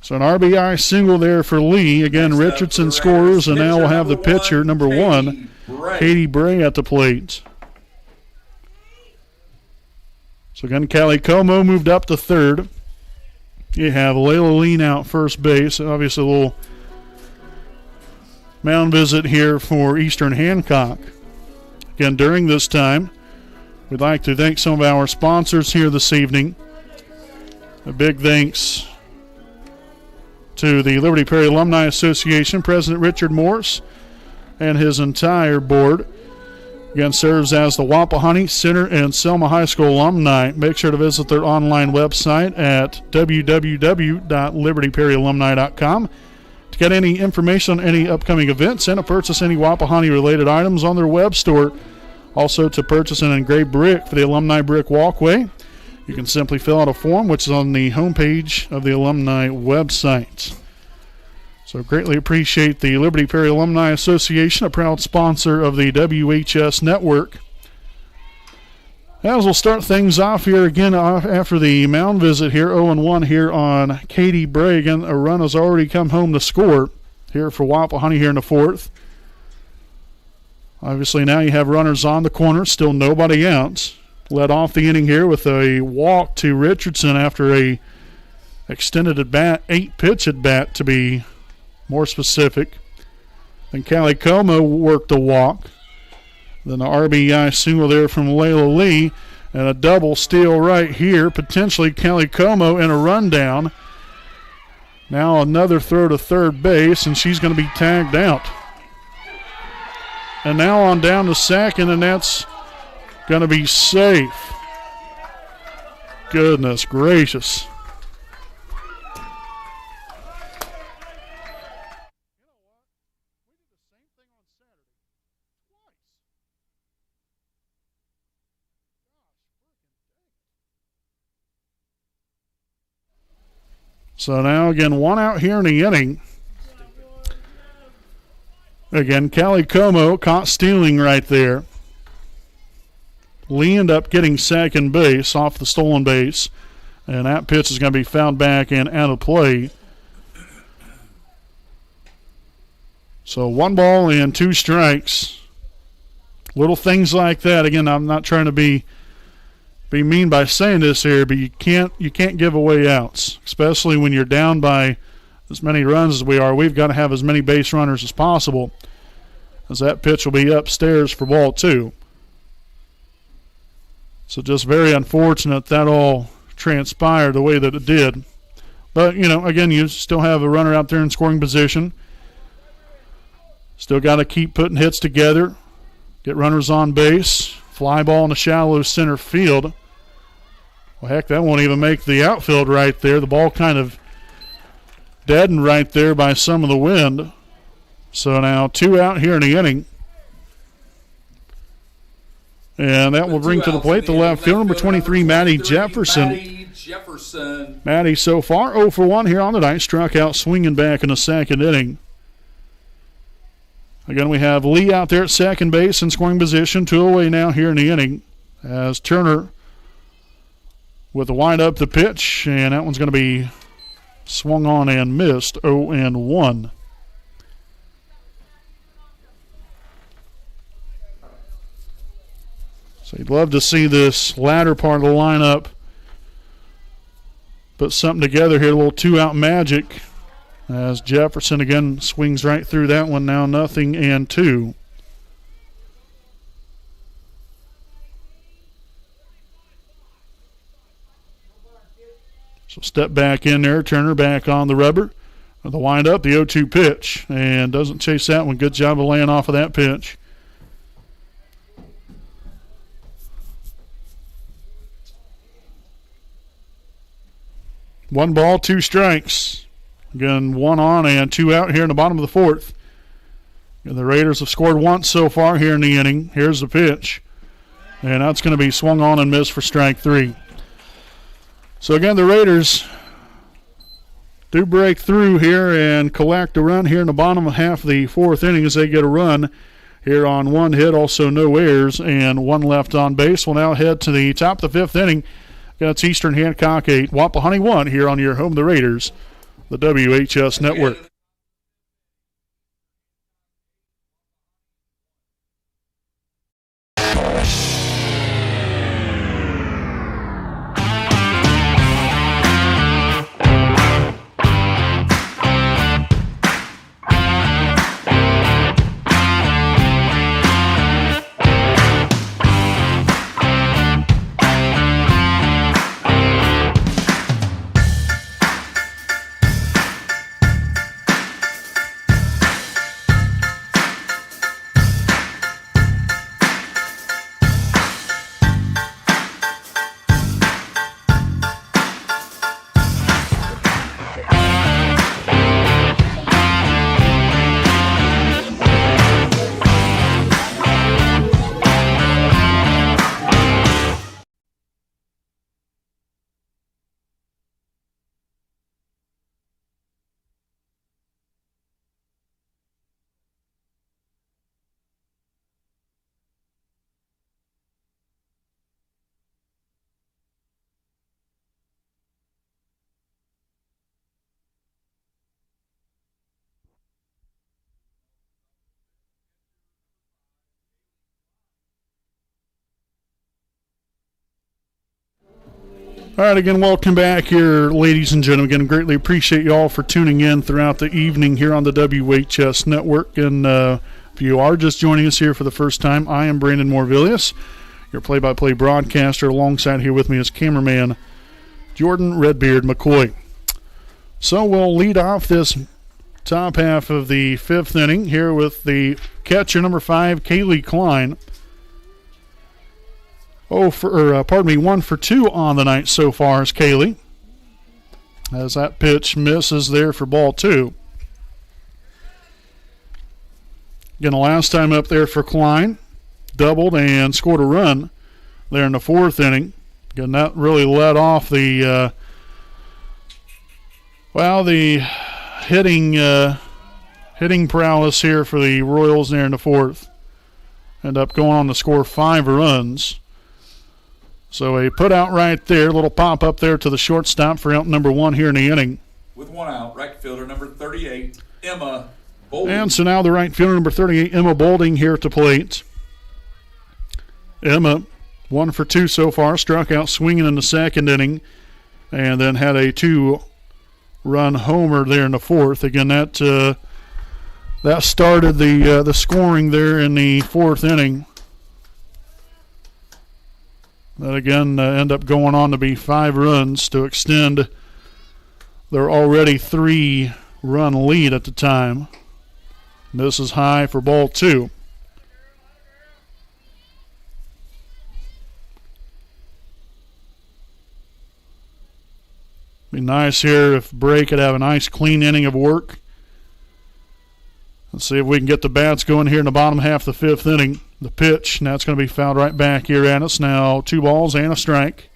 So an RBI single there for Lee. Again, Richardson scores, and now we'll have the pitcher, number 1, Katie Bray at the plate. So again, Callie Como moved up to third. You have Layla Lee now at first base. Obviously a little mound visit here for Eastern Hancock. Again, during this time, we'd like to thank some of our sponsors here this evening. A big thanks to the Liberty Perry Alumni Association, President Richard Morse and his entire board. Again, serves as the Wapahani Center and Selma High School alumni. Make sure to visit their online website at www.libertyperryalumni.com to get any information on any upcoming events and to purchase any Wapahani-related items on their web store. Also to purchase an engraved brick for the Alumni Brick Walkway. You can simply fill out a form, which is on the homepage of the alumni website. So greatly appreciate the Liberty Perry Alumni Association, a proud sponsor of the WHS Network. As we'll start things off here again after the mound visit here, 0-1 here on Katie Bray. Again, a run has already come home to score here for Wapahani here in the 4th. Obviously now you have runners on the corner, still nobody out. Led off the inning here with a walk to Richardson after a extended at bat, 8-pitch at bat to be more specific. Then Callie Como worked a walk. Then the RBI single there from Layla Lee and a double steal right here. Potentially Callie Como in a rundown. Now another throw to third base and she's going to be tagged out. And now on down to second, and that's going to be safe. Goodness gracious. So now again, 1 out here in the inning. Again, Callie Como caught stealing right there. Lee ended up getting second base off the stolen base, and that pitch is going to be fouled back and out of play. So 1 ball and 2 strikes. Little things like that. Again, I'm not trying to be mean by saying this here, but you can't give away outs, especially when you're down by as many runs as we are. We've got to have as many base runners as possible, as that pitch will be upstairs for ball 2. So just very unfortunate that all transpired the way that it did. But, again, you still have a runner out there in scoring position. Still got to keep putting hits together, get runners on base, fly ball in the shallow center field. Well, heck, that won't even make the outfield right there. The ball kind of deadened right there by some of the wind. So now 2 out here in the inning. And that will bring to the plate the left fielder, number 23, Maddie Jefferson. Maddie so far 0 for 1 here on the night, struck out swinging back in the second inning. Again, we have Lee out there at second base in scoring position, 2 away now here in the inning, as Turner with the wind up the pitch, and that one's going to be swung on and missed, 0-1. So you'd love to see this latter part of the lineup put something together here, a little two-out magic, as Jefferson again swings right through that one, now 0-2. So step back in there, Turner back on the rubber. The wind up, the 0-2 pitch, and doesn't chase that one. Good job of laying off of that pitch. One ball, 2 strikes. Again, 1 on and 2 out here in the bottom of the fourth. And the Raiders have scored once so far here in the inning. Here's the pitch. And that's going to be swung on and missed for strike 3. So again, the Raiders do break through here and collect a run here in the bottom half of the fourth inning as they get a run here on 1 hit, also no errors, and 1 left on base. We'll now head to the top of the 5th inning. It's Eastern Hancock 8, Wapahani 1 here on your home, the Raiders, the WHS Network. All right, again, welcome back here, ladies and gentlemen. Again, greatly appreciate you all for tuning in throughout the evening here on the WHS Network. And if you are just joining us here for the first time, I am Brandon Morvillius, your play-by-play broadcaster. Alongside here with me is cameraman Jordan Redbeard McCoy. So we'll lead off this top half of the 5th inning here with the catcher, number 5, Kaylee Klein. 1 for 2 on the night so far is Kaylee, as that pitch misses there for ball 2. Again, the last time up there for Klein, doubled and scored a run there in the 4th inning. Again, that really led off the hitting prowess here for the Royals there in the 4th. End up going on to score 5 runs. So a put out right there, little pop up there to the shortstop for out number 1 here in the inning. With 1 out, right fielder number 38, Emma Bolding. And so now the right fielder number 38, Emma Bolding, here at the plate. Emma, 1 for 2 so far, struck out swinging in the 2nd inning, and then had a 2-run homer there in the 4th. Again, that started the scoring there in the 4th inning. That again end up going on to be 5 runs to extend their already 3-run lead at the time. This is high for ball 2. Be nice here if Bray could have a nice clean inning of work. Let's see if we can get the bats going here in the bottom half of the 5th inning. The pitch, now it's going to be fouled right back here at us. Now 2 balls and a strike.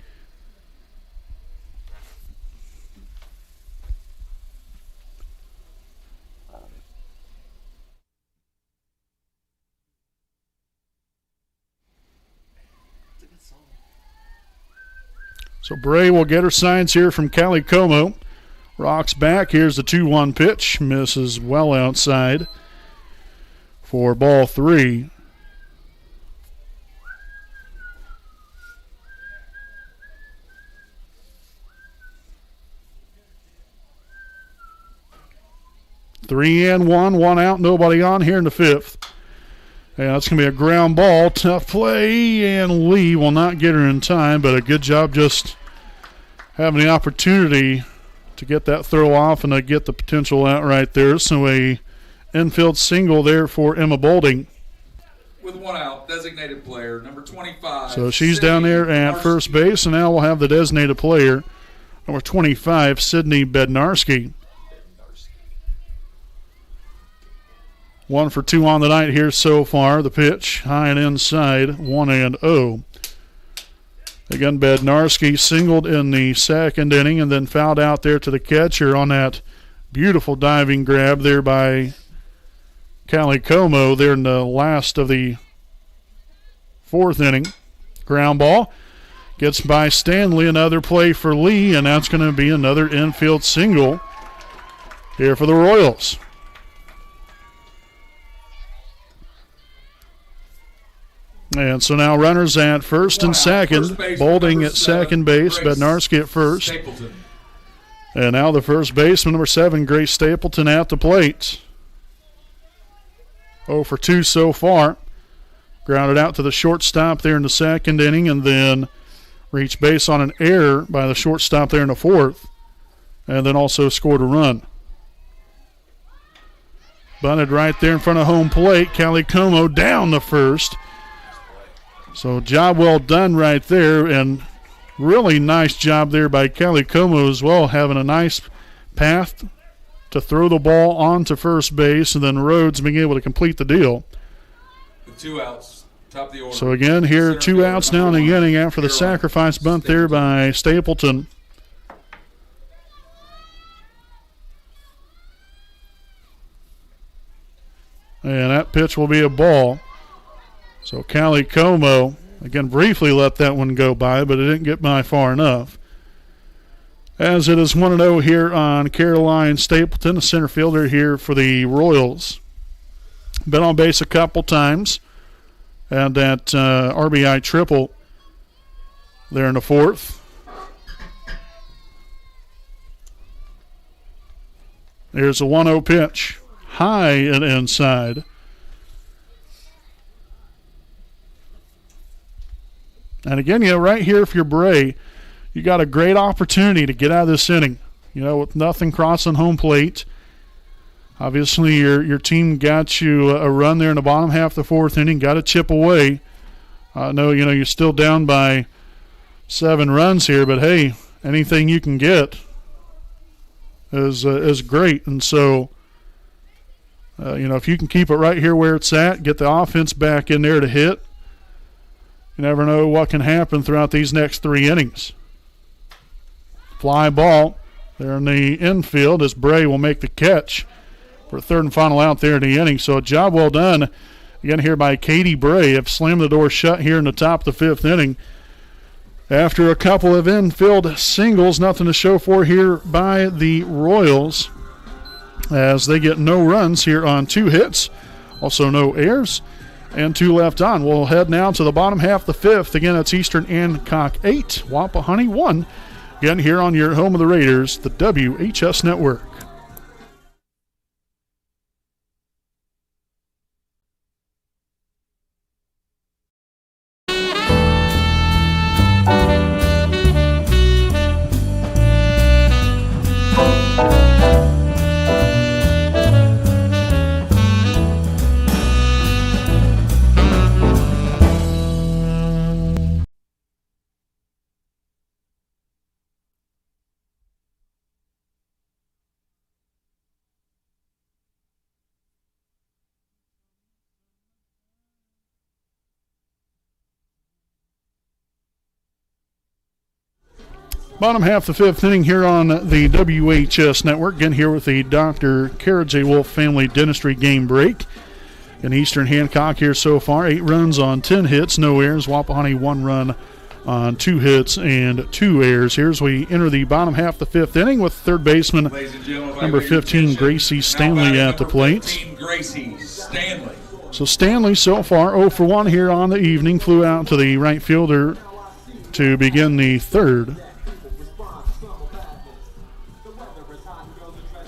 So Bray will get her signs here from Callie Como. Rocks back. Here's the 2-1 pitch. Misses well outside for ball 3. Three and one out, nobody on here in the 5th. And that's going to be a ground ball. Tough play, and Lee will not get her in time, but a good job just having the opportunity to get that throw off and to get the potential out right there. So a infield single there for Emma Bolding. With 1 out, designated player, number 25. So she's down there at first base, and now we'll have the designated player, number 25, Sydney Bednarski. 1 for 2 on the night here so far. The pitch, high and inside, 1-0. Again, Bednarski singled in the 2nd inning and then fouled out there to the catcher on that beautiful diving grab there by Callie Como there in the last of the 4th inning. Ground ball gets by Stanley. Another play for Lee, and that's going to be another infield single here for the Royals. And so now runners at first and second. Bolding at second base, Bednarski at first. And now the first baseman, number 7, Grace Stapleton, at the plate. 0 for 2 so far. Grounded out to the shortstop there in the 2nd inning, and then reached base on an error by the shortstop there in the 4th. And then also scored a run. Bunted right there in front of home plate. Callie Como down the first. So job well done right there, and really nice job there by Callie Como as well, having a nice path to throw the ball onto first base, and then Rhodes being able to complete the deal. With 2 outs, top of the order. So again here, 2 outs now in the inning after the sacrifice bunt there by Stapleton. And that pitch will be a ball. So Callie Como, again, briefly let that one go by, but it didn't get by far enough. As it is 1-0 here on Caroline Stapleton, the center fielder here for the Royals. Been on base a couple times, and that RBI triple there in the 4th. There's a 1-0 pitch, high and inside. And again, right here, if you're Bray, you got a great opportunity to get out of this inning. With nothing crossing home plate. Obviously, your team got you a run there in the bottom half of the 4th inning, got a chip away. I know, you're still down by 7 runs here, but hey, anything you can get is great. And so, if you can keep it right here where it's at, get the offense back in there to hit, you never know what can happen throughout these next 3 innings. Fly ball there in the infield as Bray will make the catch for 3rd and final out there in the inning. So a job well done again here by Katie Bray. Have slammed the door shut here in the top of the 5th inning. After a couple of infield singles, nothing to show for here by the Royals as they get no runs here on 2 hits. Also no errors. And 2 left on. We'll head now to the bottom half of the 5th. Again, it's Eastern Hancock 8, Wapahani 1. Again, here on your home of the Raiders, the WHS Network. Bottom half the fifth inning here on the WHS Network. Again, here with the Dr. Kara J. Wolf Family Dentistry game break. In Eastern Hancock here so far, 8 runs on 10 hits, no errors. Wapahani 1 run on 2 hits and 2 errors. Here as we enter the bottom half the fifth inning with third baseman number 15, Gracie Stanley at the plate. Gracie Stanley. So Stanley so far 0 for 1 here on the evening. Flew out to the right fielder to begin the third.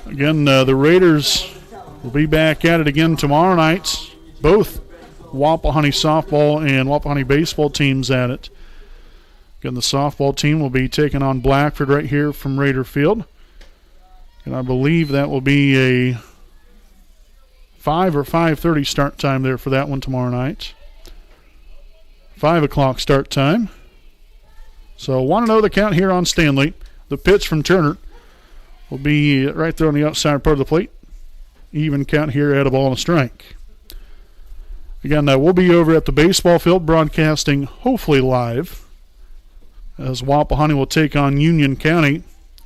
Again, the Raiders will be back at it again tomorrow night. Both Wapahani softball and Wapahani baseball teams at it. Again, the softball team will be taking on Blackford right here from Raider Field. And I believe that will be a 5 or 5:30 start time there for that one tomorrow night. 5 o'clock start time. So 1-0 the count here on Stanley. The pitch from Turner will be right there on the outside part of the plate. Even count here at a ball and a strike. Again, we'll be over at the baseball field broadcasting hopefully live as Wapahani will take on Union County.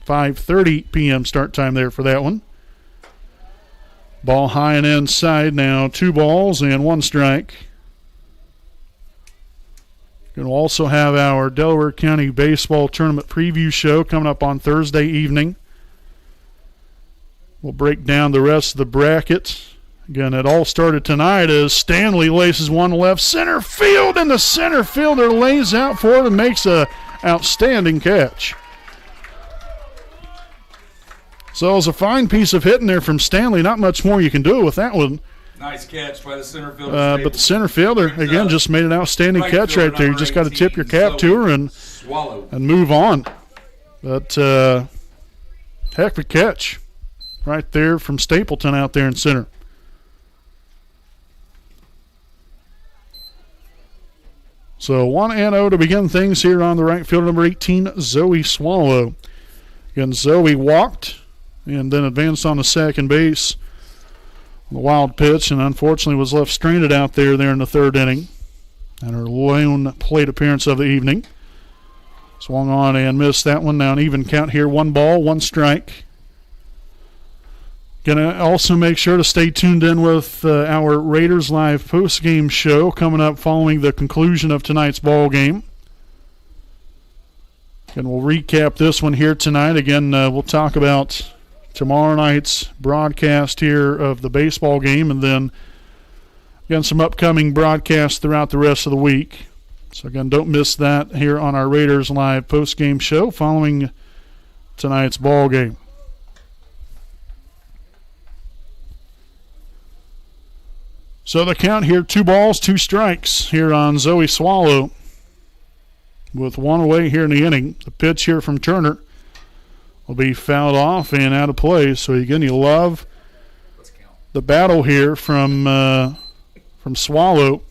5:30 p.m. start time there for that one. Ball high and inside now. 2 balls and 1 strike. We'll also have our Delaware County Baseball Tournament preview show coming up on Thursday evening. We'll break down the rest of the bracket. Again, it all started tonight as Stanley laces one left center field, and the center fielder lays out for it and makes a outstanding catch. So it was a fine piece of hitting there from Stanley. Not much more you can do with that one. Nice catch by the center fielder. But the center fielder, again, just made an outstanding catch right there. You just got to tip your cap to her and move on. But heck of a catch right there from Stapleton out there in center. So 1-0 to begin things here on the right field, number 18, Zoe Swallow. Again, Zoe walked and then advanced on the second base on the wild pitch, and unfortunately was left stranded out there in the third inning. And her lone plate appearance of the evening. Swung on and missed that one. Now an even count here, 1 ball, 1 strike. Going to also make sure to stay tuned in with our Raiders Live post-game show coming up following the conclusion of tonight's ball game. And we'll recap this one here tonight. Again, we'll talk about tomorrow night's broadcast here of the baseball game, and then again some upcoming broadcasts throughout the rest of the week. So again, don't miss that here on our Raiders Live post-game show following tonight's ball game. So the count here, 2 balls, 2 strikes here on Zoe Swallow with 1 away here in the inning. The pitch here from Turner will be fouled off and out of play. So again, you love the battle here from Swallow.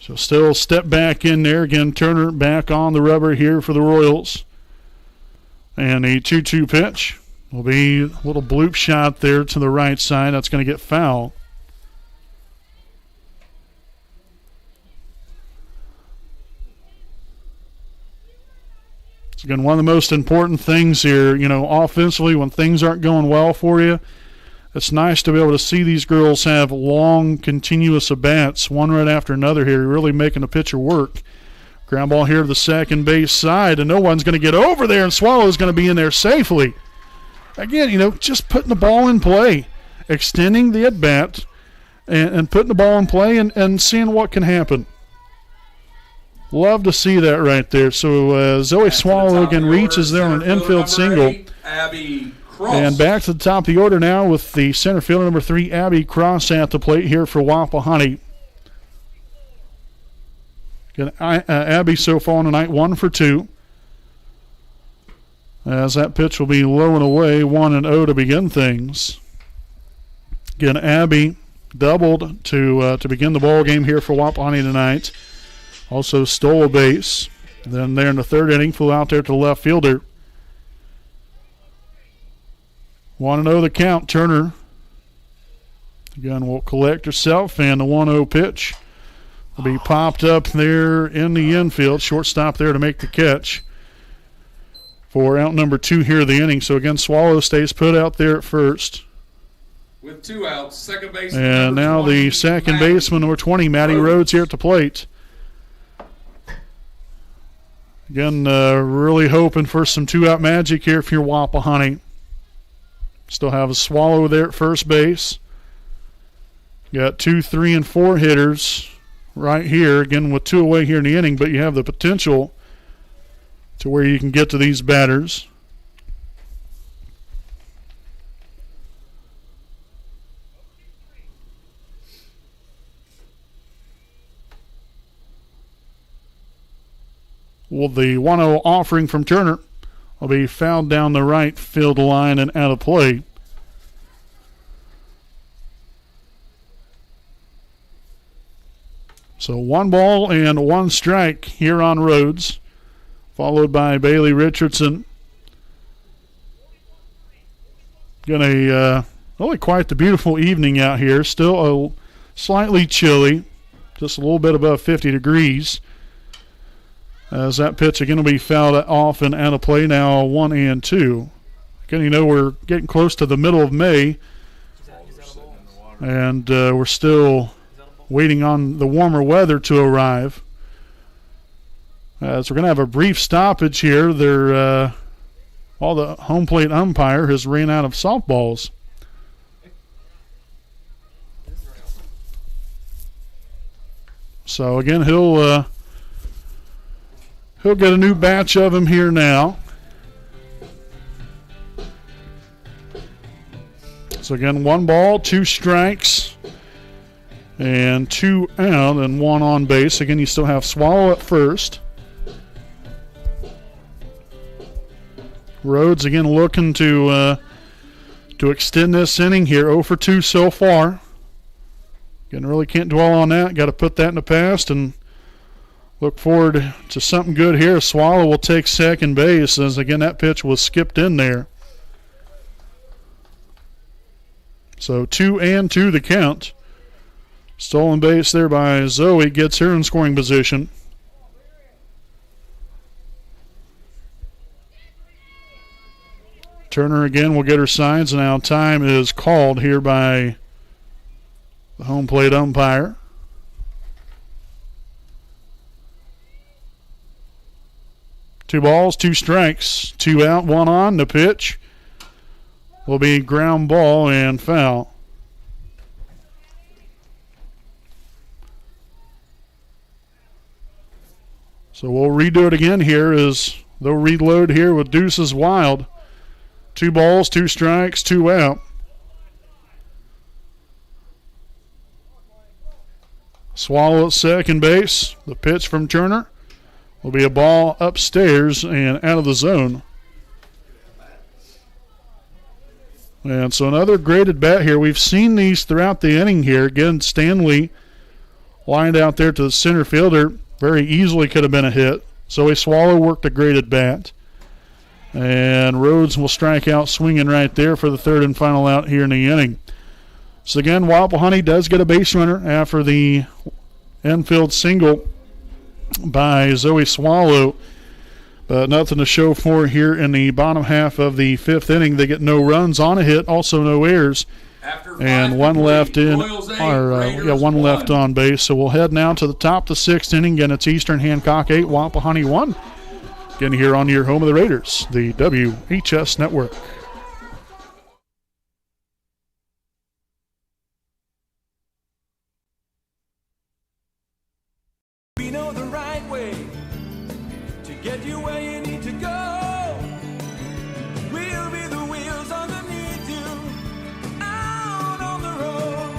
So still step back in there. Again, Turner back on the rubber here for the Royals. And a 2-2 pitch will be a little bloop shot there to the right side. That's going to get foul. So again, one of the most important things here, offensively when things aren't going well for you, it's nice to be able to see these girls have long, continuous at-bats, one right after another here, really making the pitcher work. Ground ball here to the second base side, and no one's going to get over there, and Swallow's going to be in there safely. Again, just putting the ball in play, extending the at-bat, and putting the ball in play and seeing what can happen. Love to see that right there. So Zoe Swallow again reaches there on an infield single. Abby And back to the top of the order now with the center fielder, number 3, Abby Cross at the plate here for Wapahani. Abby so far tonight 1 for 2. As that pitch will be low and away, 1-0 to begin things. Again, Abby doubled to begin the ball game here for Wapahani tonight. Also stole a base. Then there in the third inning, flew out there to the left fielder. 1-0 the count. Turner Again, will collect herself, and the 1-0 pitch will be popped up there in the infield. Shortstop there to make the catch for out number 2 here of the inning. So again, Swallow stays put out there at first. With 2 outs, second baseman. And now 20, the second Maddie baseman, number 20, Maddie Rhodes here at the plate. Again, really hoping for some 2-out magic here for your Wapahani. Still have a Swallow there at first base. Got 2, 3, and 4 hitters right here. Again, with 2 away here in the inning, but you have the potential to where you can get to these batters. Well, the 1-0 offering from Turner will be fouled down the right field line and out of play. So 1 ball and 1 strike here on Rhodes, followed by Bailey Richardson. Gonna really quite the beautiful evening out here. Still a slightly chilly, just a little bit above 50 degrees. As that pitch again will be fouled off and out of play now, 1 and 2. Again, you know, we're getting close to the middle of May, and we're still waiting on the warmer weather to arrive. So we're going to have a brief stoppage here. All the home plate umpire has ran out of softballs. So again, he'll get a new batch of them here now. So again, 1 ball, 2 strikes, and 2 out and 1 on base. Again, you still have Swallow at first. Rhodes again looking to extend this inning here. 0 for 2 so far. Again, really can't dwell on that. Got to put that in the past and look forward to something good here. Swallow will take second base as, again, that pitch was skipped in there. So 2 and 2 the count. Stolen base there by Zoe gets her in scoring position. Turner again will get her signs, and now time is called here by the home plate umpire. Two balls, 2 strikes, 2 out, 1 on. The pitch will be ground ball and foul. So we'll redo it again here as they'll reload here with Deuces Wild. 2 balls, 2 strikes, 2 out. Swallow at second base. The pitch from Turner will be a ball upstairs and out of the zone. And so another graded bat here. We've seen these throughout the inning here. Again, Stanley lined out there to the center fielder. Very easily could have been a hit. Zoe Swallow worked a graded bat. And Rhodes will strike out swinging right there for the 3rd and final out here in the inning. So again, Wapahani does get a base runner after the infield single by Zoe Swallow. But nothing to show for here in the bottom half of the 5th inning. They get no runs on a hit, also no errors. And 1 left in, or 1 left on base. So we'll head now to the top of the 6th inning. Again, it's Eastern Hancock 8, Wapahani 1. Again, here on your home of the Raiders, the WHS Network. We know the right way to get you where you need to go. We'll be the wheels underneath you, out on the road.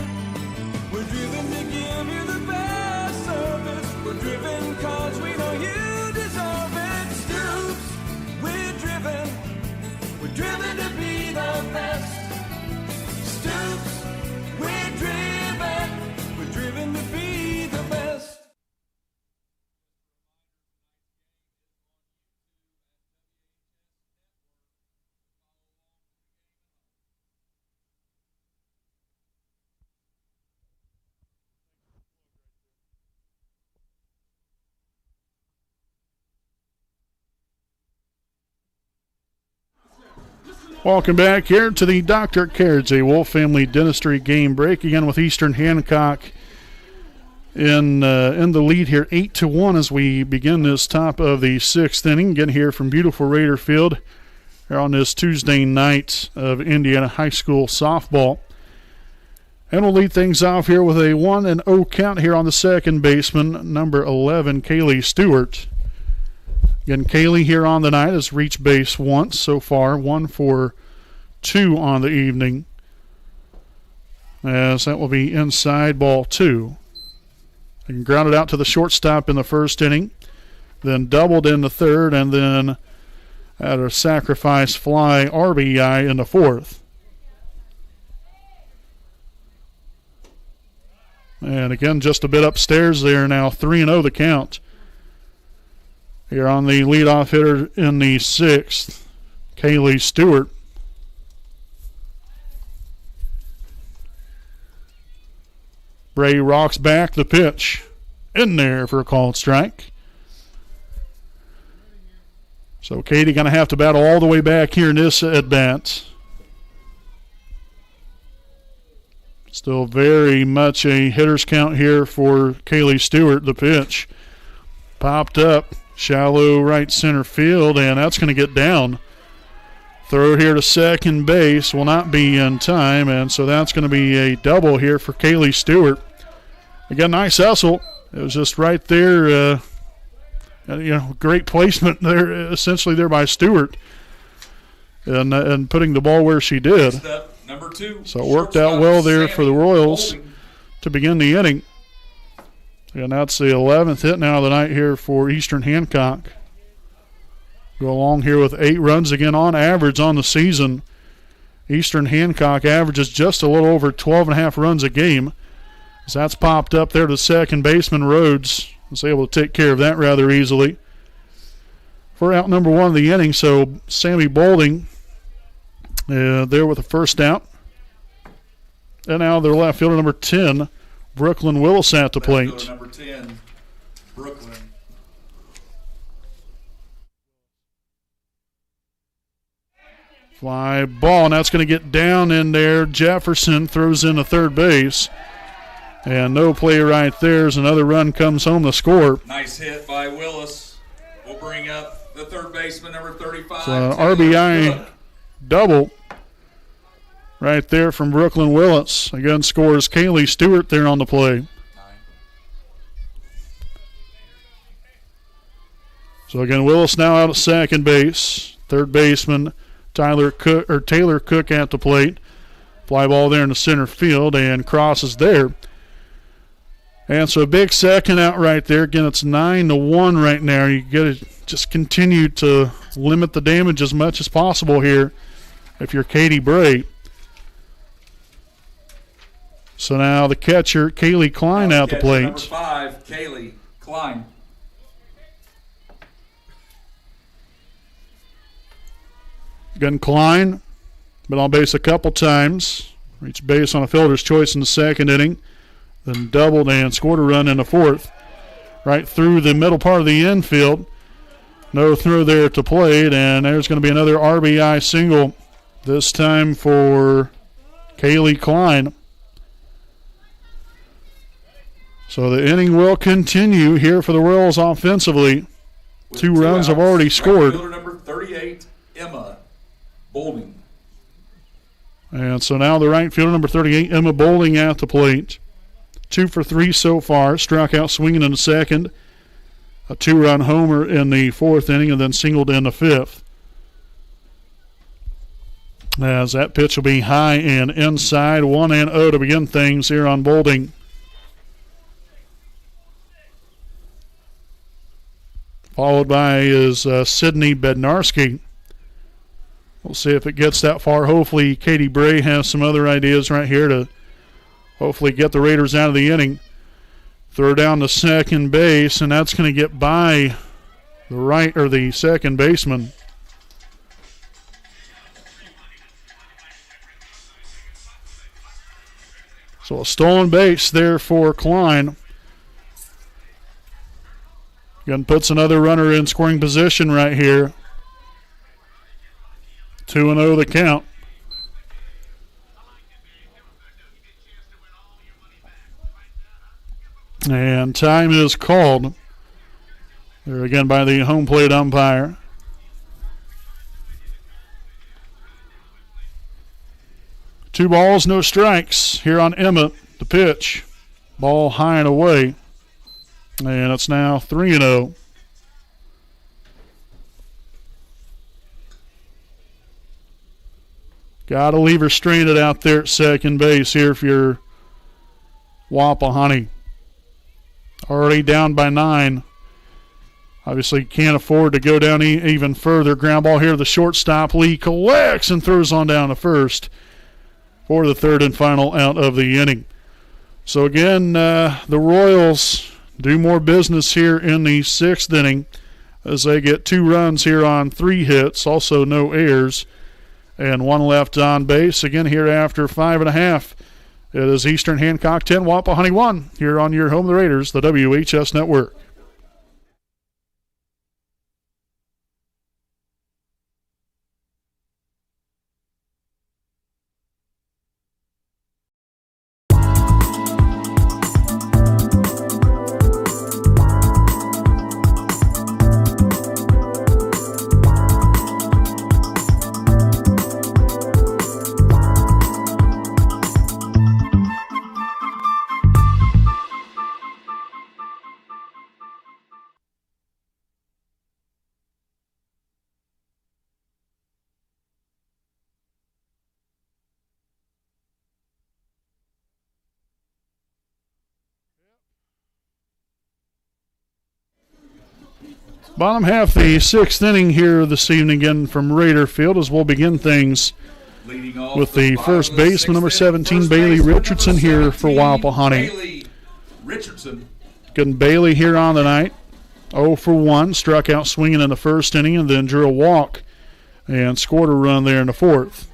We're driven to give you the best service. We're driven 'cause we know you deserve it. We're driven to be the best. Stoops, we're driven to be the best. Welcome back here to the Dr. Cairds, a Wolf Family Dentistry game break again with Eastern Hancock in the lead here, 8-1 as we begin this top of the sixth inning. Again here from beautiful Raider Field here on this Tuesday night of Indiana High School softball. And we'll lead things off here with a 1-0 count here on the second baseman, number 11, Kaylee Stewart. Again, Kaylee here on the night has reached base once so far, 1 for 2 on the evening. As that will be inside ball 2. And grounded out to the shortstop in the first inning, then doubled in the third, and then had a sacrifice fly RBI in the fourth. And again, just a bit upstairs there now, 3-0 the count. Here on the leadoff hitter in the sixth, Kaylee Stewart. Bray rocks back the pitch. In there for a called strike. So Katie going to have to battle all the way back here in this at-bat. Still very much a hitter's count here for Kaylee Stewart. The pitch popped up. Shallow right center field, and that's going to get down. Throw here to second base will not be in time, and so that's going to be a double here for Kaylee Stewart. Again, nice hustle. It was just right there, great placement there, essentially there by Stewart, and putting the ball where she did. Number 2. So it worked out well there for the Royals to begin the inning. And that's the 11th hit now of the night here for Eastern Hancock. Go along here with 8 runs again on average on the season. Eastern Hancock averages just a little over 12.5 runs a game. As that's popped up there to second baseman Rhodes. Was able to take care of that rather easily. For out number 1 of the inning, so Sammy Bolding there with the first out. And now their left fielder number 10, Brooklyn Willis at the plate. Number 10, Brooklyn. Fly ball, and that's going to get down in there. Jefferson throws in to third base. And no play right there as another run comes home to score. Nice hit by Willis. We'll bring up the third baseman, number 35. So RBI double right there from Brooklyn Willis. Again, scores Kaylee Stewart there on the play. So again, Willis now out at second base. Third baseman Taylor Cook at the plate. Fly ball there in the center field and crosses there. And so a big second out right there. Again, it's 9-1 right now. You got to just continue to limit the damage as much as possible here if you're Katie Bray. So now the catcher, Kaylee Klein, out the plate. Number 5, Kaylee Klein. Again, Klein, been on base a couple times. Reached base on a fielder's choice in the second inning. Then doubled and scored a run in the fourth. Right through the middle part of the infield. No throw there to plate, and there's going to be another RBI single, this time for Kaylee Klein. So the inning will continue here for the Royals offensively. With 2 runs have already scored. Right fielder number 38, Emma Bowling. And so now the right fielder number 38, Emma Bowling, at the plate. 2 for 3 so far. Struck out swinging in the second. A 2-run homer in the fourth inning, and then singled in the fifth. As that pitch will be high and inside. 1-0 to begin things here on Bowling. Followed by is Sydney Bednarski. We'll see if it gets that far. Hopefully Katie Bray has some other ideas right here to hopefully get the Raiders out of the inning. Throw down to second base, and that's going to get by the right or the second baseman. So a stolen base there for Klein. Again, puts another runner in scoring position right here. 2-0 the count. And time is called there again by the home plate umpire. Two balls, no strikes here on Emmett. The pitch. Ball high and away. And it's now 3-0. Got to leave her stranded out there at second base here if you're Wapahani. Already down by 9. Obviously can't afford to go down even further. Ground ball here to the shortstop. Lee collects and throws on down to first for the third and final out of the inning. So again, the Royals do more business here in the 6th inning as they get 2 runs here on 3 hits, also no errors, and 1 left on base. Again here after 5.5. It is Eastern Hancock 10, Wapahani 1 here on your home, the Raiders, the WHS Network. Bottom half the 6th inning here this evening again from Raider Field as we'll begin things with the first baseman, number 17, Bailey Richardson here for Wapahani. Getting Bailey here on the night. 0 for 1, struck out swinging in the first inning and then drew a walk and scored a run there in the 4th.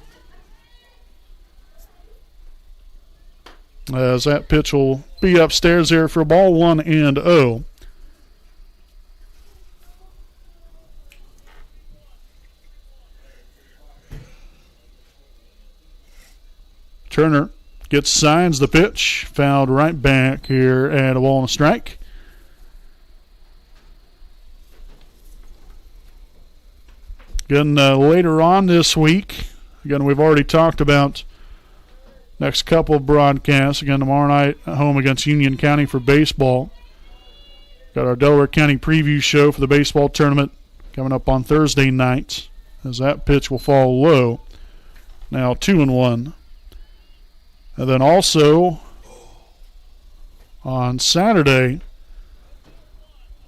As that pitch will be upstairs there for ball 1-0. Turner gets signs the pitch, fouled right back here at a ball and a strike. Again, later on this week, again, we've already talked about next couple of broadcasts. Again, tomorrow night at home against Union County for baseball. Got our Delaware County preview show for the baseball tournament coming up on Thursday night as that pitch will fall low. Now 2-1. And then also on Saturday,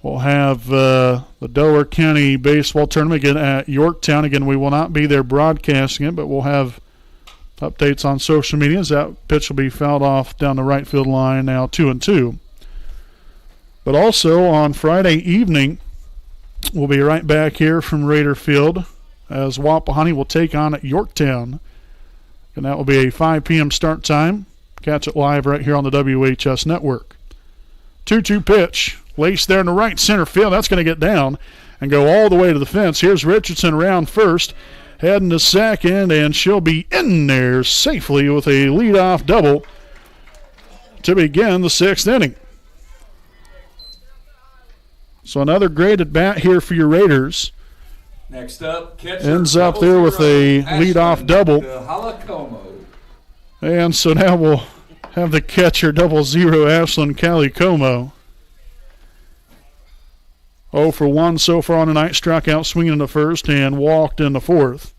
we'll have the Delaware County baseball tournament again at Yorktown. Again, we will not be there broadcasting it, but we'll have updates on social media as that pitch will be fouled off down the right field line, now 2-2. But also on Friday evening, we'll be right back here from Raider Field as Wapahani will take on at Yorktown. And that will be a 5 p.m. start time. Catch it live right here on the WHS Network. 2-2 pitch. Laced there in the right center field. That's going to get down and go all the way to the fence. Here's Richardson around first. Heading to second, and she'll be in there safely with a leadoff double to begin the 6th inning. So another great at bat here for your Raiders. Next up, catcher ends up there with a leadoff double. And so now we'll have the catcher 00 Ashlyn Calicomo. 0 for 1 so far on the night. Struck out swinging in the first and walked in the 4th.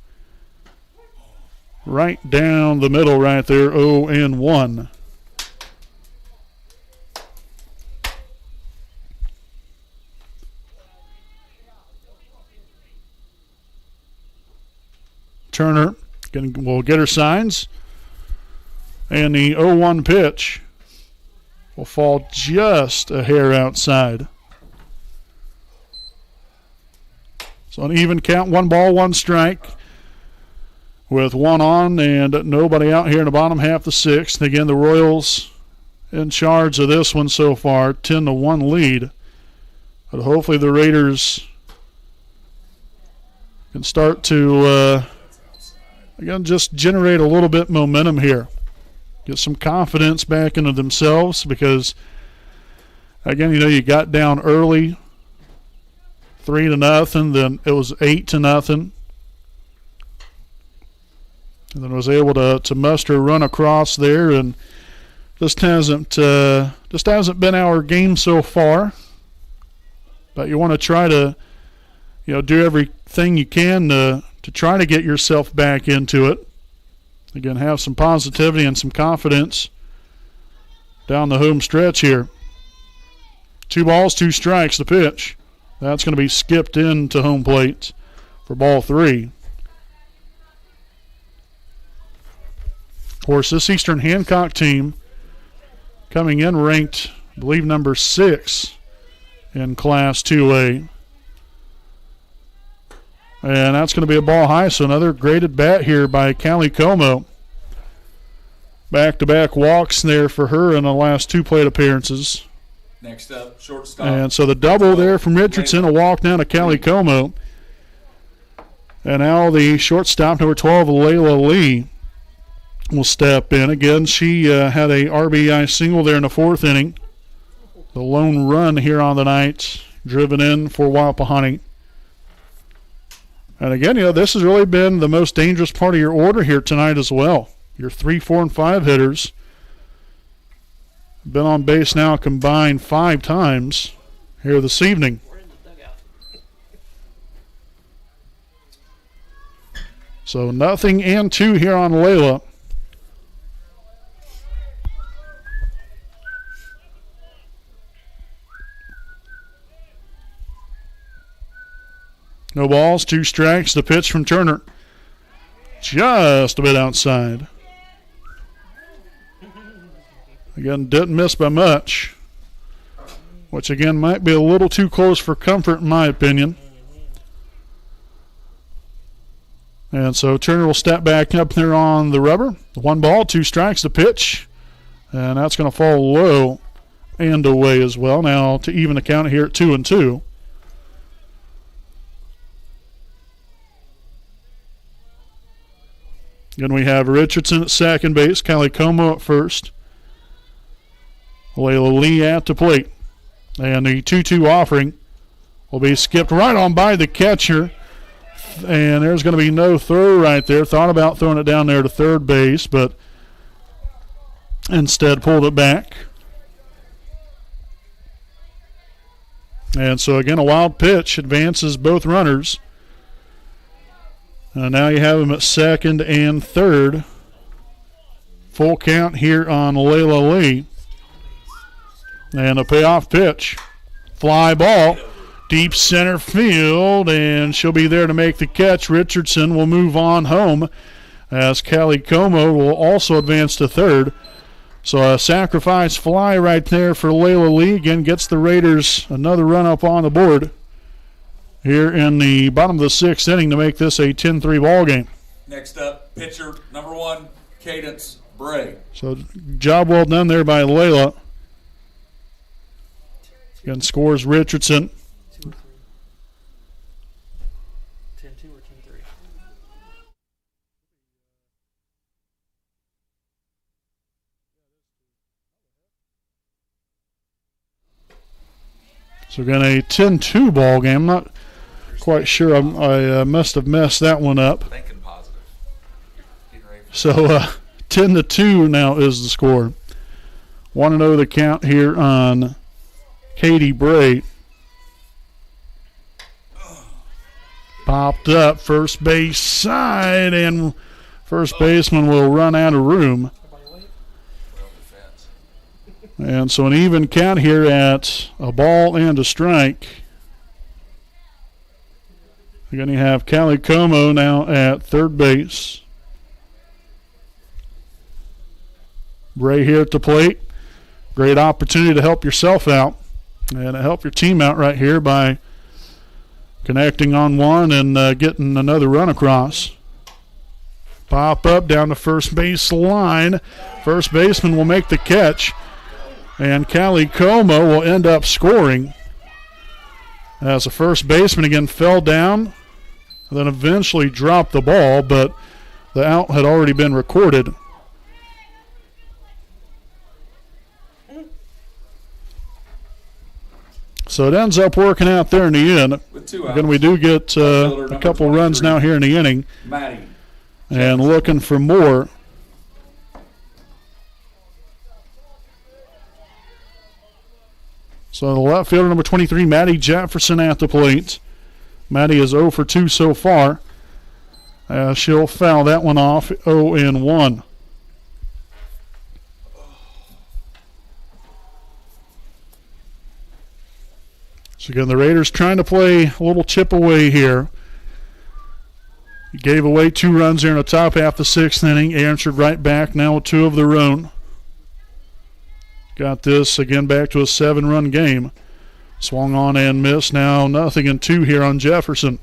Right down the middle right there, 0-1. Turner will get her signs. And the 0-1 pitch will fall just a hair outside. So an even count, 1 ball, 1 strike with 1 on and nobody out here in the bottom half of the 6th. Again, the Royals in charge of this one so far, 10-1 lead. But hopefully the Raiders can start to again, just generate a little bit momentum here. Get some confidence back into themselves because, again, you got down early, 3-0, then it was 8-0. And then was able to muster a run across there, and just hasn't been our game so far. But you want to try to, do everything you can to try to get yourself back into it. Again, have some positivity and some confidence down the home stretch here. 2 balls, 2 strikes, the pitch. That's going to be skipped into home plate for ball 3. Of course, this Eastern Hancock team coming in ranked, I believe, number 6 in Class 2A. And that's going to be a ball high, so another great at bat here by Callie Como. Back-to-back walks there for her in the last 2 plate appearances. Next up, shortstop. And so the double there from Richardson, a walk down to Callie Como. And now the shortstop, number 12, Layla Lee, will step in. Again, she had a RBI single there in the 4th inning. The lone run here on the night, driven in for Wapahani. And again, this has really been the most dangerous part of your order here tonight as well. Your 3, 4, and 5 hitters been on base now combined 5 times here this evening. So 0-2 here on Layla. No balls, 2 strikes. The pitch from Turner. Just a bit outside. Again, didn't miss by much, which again might be a little too close for comfort in my opinion. And so Turner will step back up there on the rubber. 1 ball, 2 strikes, the pitch. And that's going to fall low and away as well. Now to even the count here at 2-2. Then we have Richardson at second base, Callie Como at first. Layla Lee at the plate. And the 2-2 offering will be skipped right on by the catcher. And there's going to be no throw right there. Thought about throwing it down there to third base, but instead pulled it back. And so again, a wild pitch advances both runners. Now you have him at second and third. Full count here on Layla Lee. And a payoff pitch. Fly ball. Deep center field. And she'll be there to make the catch. Richardson will move on home as Callie Como will also advance to third. So a sacrifice fly right there for Layla Lee. Again, gets the Raiders another run up on the board here in the bottom of the 6th inning to make this a 10-3 ball game. Next up, pitcher number 1, Cadence Bray. So job well done there by Layla. Again, scores Richardson. 10-2 or 10-3? So again, a 10-2 ball game. Not quite sure. I must have messed that one up. Thinking positive. So 10-2 now is the score. 1-0 the count here on Katie Bray. Popped up first base side, and first baseman will run out of room. And so an even count here at a ball and a strike. You're going to have Callie Como now at third base. Bray here at the plate. Great opportunity to help yourself out and to help your team out right here by connecting on one and getting another run across. Pop up down the first base line. First baseman will make the catch. And Callie Como will end up scoring as the first baseman again fell down and then eventually dropped the ball, but The out had already been recorded. So it ends up working out there in the end. Again, we do get a couple runs now here in the inning. And looking for more. So the left fielder, number 23, Maddie Jefferson at the plate. Maddie is 0 for 2 so far. She'll foul that one off, 0-1. So again, the Raiders trying to play a little chip away here. Gave away 2 runs there in the top half of the 6th inning. Answered right back now with 2 of their own. Got this again back to a 7-run game. Swung on and missed. Now 0-2 here on Jefferson.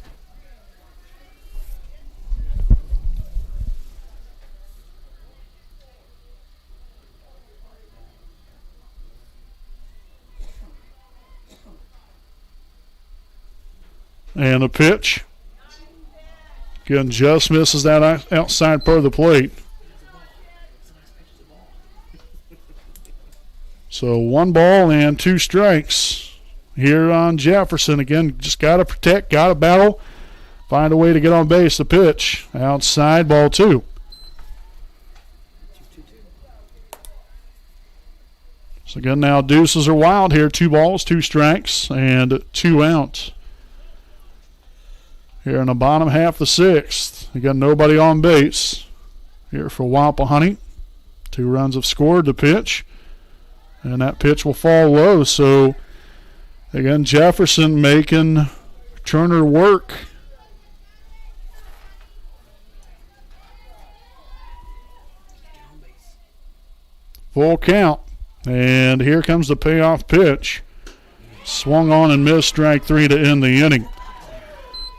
And a pitch. Again, just misses that outside part of the plate. So 1 ball and 2 strikes here on Jefferson. Again, just got to protect, got to battle, find a way to get on base. The pitch outside, ball 2. So again, now deuces are wild here. 2 balls, 2 strikes, and 2 out. Here in the bottom half of the 6th, we got nobody on base. Here for Wapahani. 2 runs have scored. The pitch. And that pitch will fall low. So, again, Jefferson making Turner work. Full count. And here comes the payoff pitch. Swung on and missed, strike 3 to end the inning.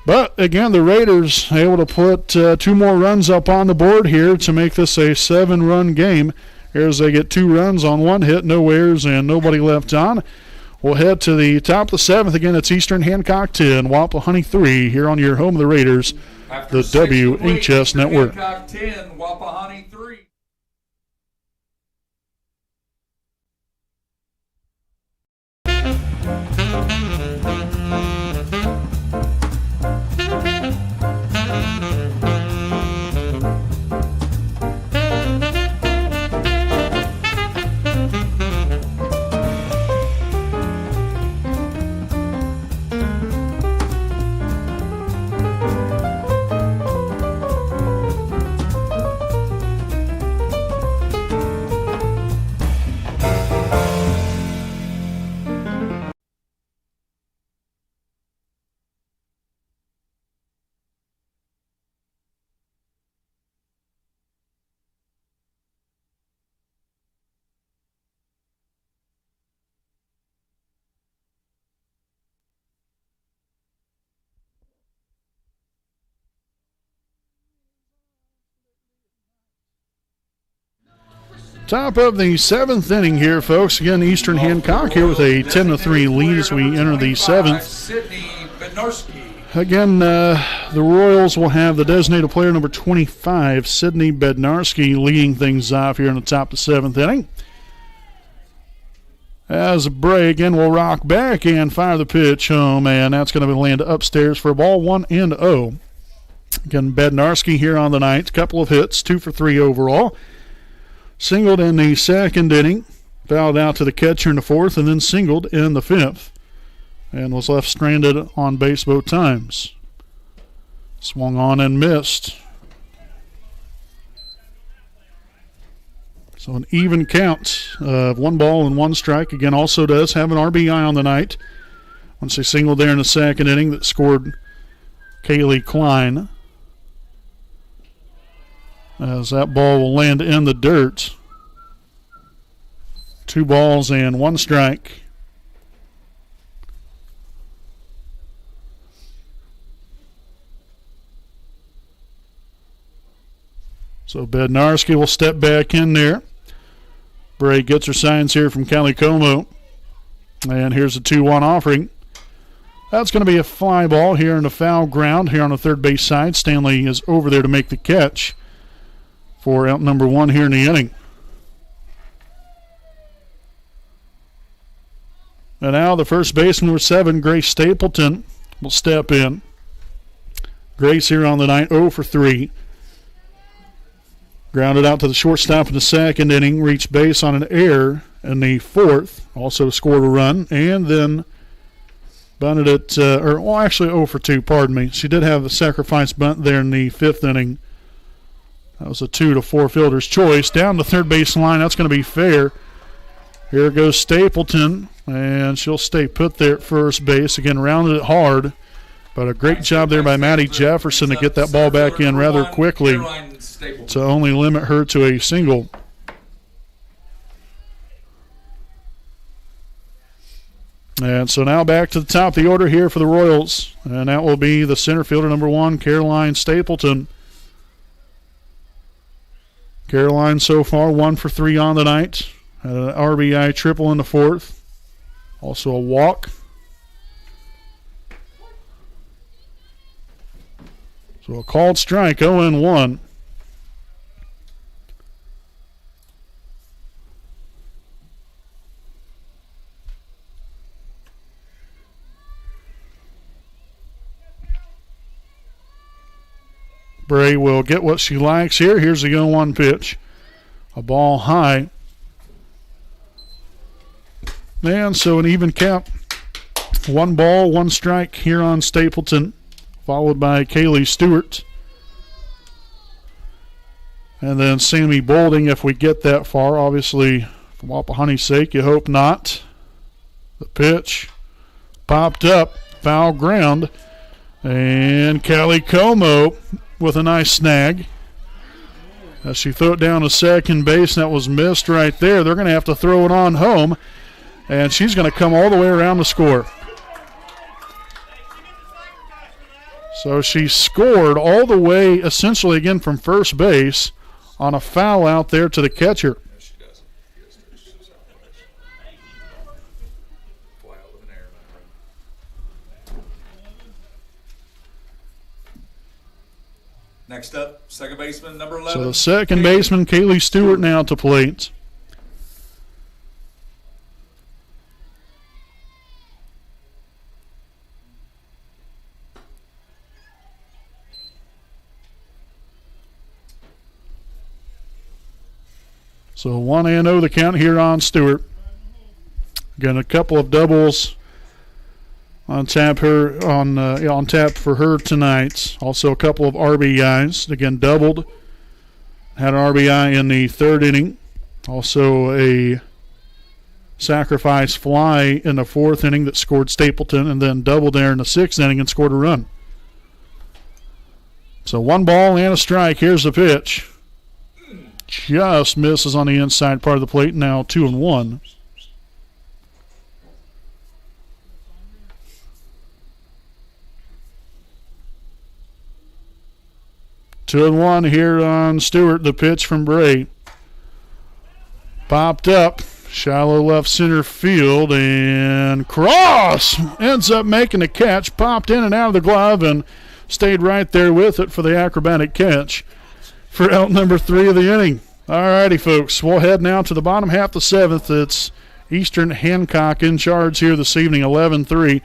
But, again, the Raiders able to put 2 more runs up on the board here to make this a 7-run game. Here's they get 2 runs on 1 hit, no errors, and nobody left on. We'll head to the top of the 7th. Again, it's Eastern Hancock 10, Wapahani 3, here on your home of the Raiders, the WHS Network. Hancock 10, Wapahani 3. Top of the 7th inning here, folks. Again, Eastern Hancock here with a 10-3 lead as we enter the 7th. Again, the Royals will have the designated player number 25, Sydney Bednarski, leading things off here in the top of the 7th inning. As Bray again will rock back and fire the pitch home, and that's going to land upstairs for a ball 1-0. Again, Bednarski here on the night, couple of hits, 2 for 3 overall. Singled in the 2nd inning, fouled out to the catcher in the 4th, and then singled in the 5th, and was left stranded on base both times. Swung on and missed. So an even count of 1 ball and 1 strike. Again, also does have an RBI on the night. Once they singled there in the 2nd inning that scored Kaylee Klein. As that ball will land in the dirt. 2 balls and 1 strike. So Bednarski will step back in there. Bray gets her signs here from Callie Como. And here's a 2-1 offering. That's going to be a fly ball here in the foul ground here on the third base side. Stanley is over there to make the catch. for out number 1 here in the inning. And now the first baseman, number 7, Grace Stapleton, will step in. Grace here on the night, 0 for 3. Grounded out to the shortstop in the second inning, reached base on an error in the fourth, also scored a run, and then bunted it, actually 0 for 2, pardon me. She did have a sacrifice bunt there in the fifth inning. That was a 2 to 4 fielder's choice. Down the third base line, that's going to be fair. Here goes Stapleton, and she'll stay put there at first base. Again, rounded it hard, but a great job there by Maddie Jefferson to get that ball back in rather quickly to only limit her to a single. And so now back to the top of the order here for the Royals, and that will be the center fielder, number 1, Caroline Stapleton. Caroline so far 1 for 3 on the night. Had an RBI triple in the fourth. Also a walk. So a called strike, 0-1. Bray will get what she likes here. Here's the 0-1 pitch. A ball high. And so an even count. 1 ball, 1 strike here on Stapleton, followed by Kaylee Stewart. And then Sammy Bolding, if we get that far. Obviously, for Wapahani's sake, you hope not. The pitch popped up, foul ground. And Callie Como with a nice snag. As she threw it down to second base, that was missed right there. They're going to have to throw it on home. And she's going to come all the way around to score. So she scored all the way, essentially again from first base, on a foul out there to the catcher. Next up, second baseman, number 11. So the second baseman, Kaylee Stewart, now at the plate. So 1-0 the count here on Stewart. Again, a couple of doubles on tap for her tonight. Also a couple of RBIs. Again, doubled. Had an RBI in the third inning. Also a sacrifice fly in the fourth inning that scored Stapleton, and then doubled there in the sixth inning and scored a run. So 1 ball and a strike. Here's the pitch. Just misses on the inside part of the plate. Now 2-1. Two and one here on Stewart. The pitch from Bray. Popped up. Shallow left center field. And Cross ends up making the catch. Popped in and out of the glove and stayed right there with it for the acrobatic catch for out number 3 of the inning. All righty, folks. We'll head now to the bottom half of the 7th. It's Eastern Hancock in charge here this evening, 11-3.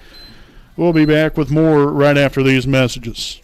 We'll be back with more right after these messages.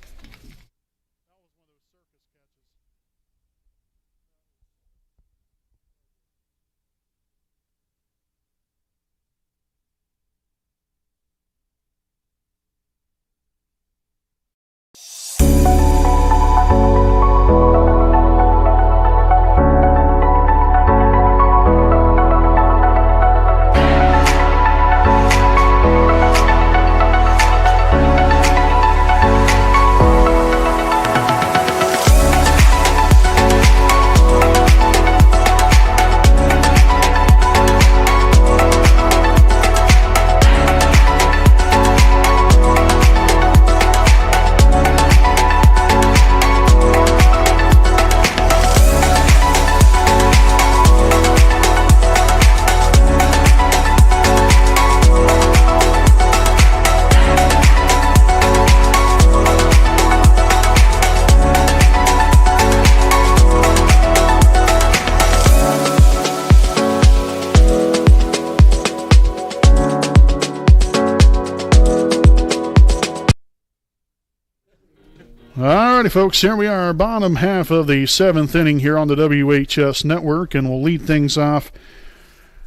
Alrighty, folks, here we are, bottom half of the 7th inning here on the WHS Network, and we'll lead things off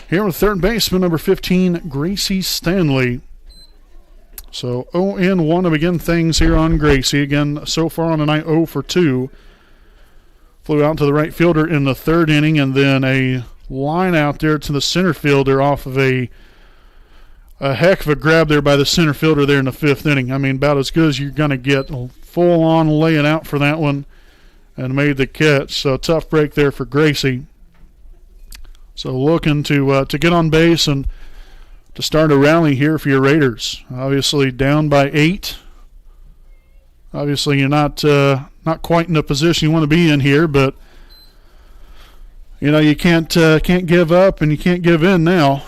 here with third baseman number 15, Gracie Stanley. So 0-1 to begin things here on Gracie. Again, so far on the night, 0 for 2. Flew out to the right fielder in the third inning, and then a line out there to the center fielder off of a heck of a grab there by the center fielder there in the 5th inning. I mean, about as good as you're going to get. Full on laying out for that one and made the catch. So tough break there for Gracie. So looking to get on base and to start a rally here for your Raiders. Obviously down by 8. Obviously you're not quite in the position you want to be in here, but you know you can't give up and you can't give in now.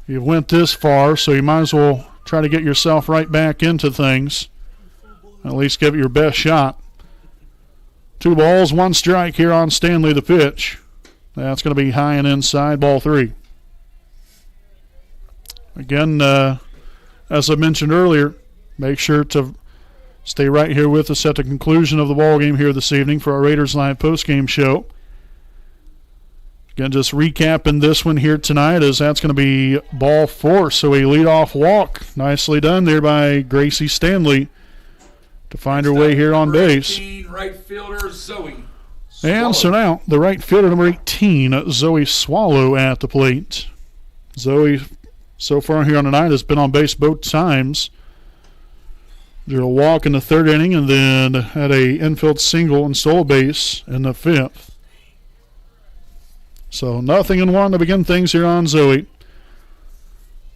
You've went this far, so you might as well try to get yourself right back into things. At least give it your best shot. 2 balls, 1 strike here on Stanley, the pitch. That's going to be high and inside, ball 3. Again, as I mentioned earlier, make sure to stay right here with us at the conclusion of the ball game here this evening for our Raiders Live postgame show. Again, just recapping this one here tonight, as that's going to be ball 4. So a leadoff walk. Nicely done there by Gracie Stanley to find her way here on base. Right fielder Zoe And so now the right fielder number 18, Zoe Swallow, at the plate. Zoe, so far here on the night, has been on base both times. Did a walk in the 3rd inning and then had a infield single and stole a base in the 5th. So 0-1 to begin things here on Zoe.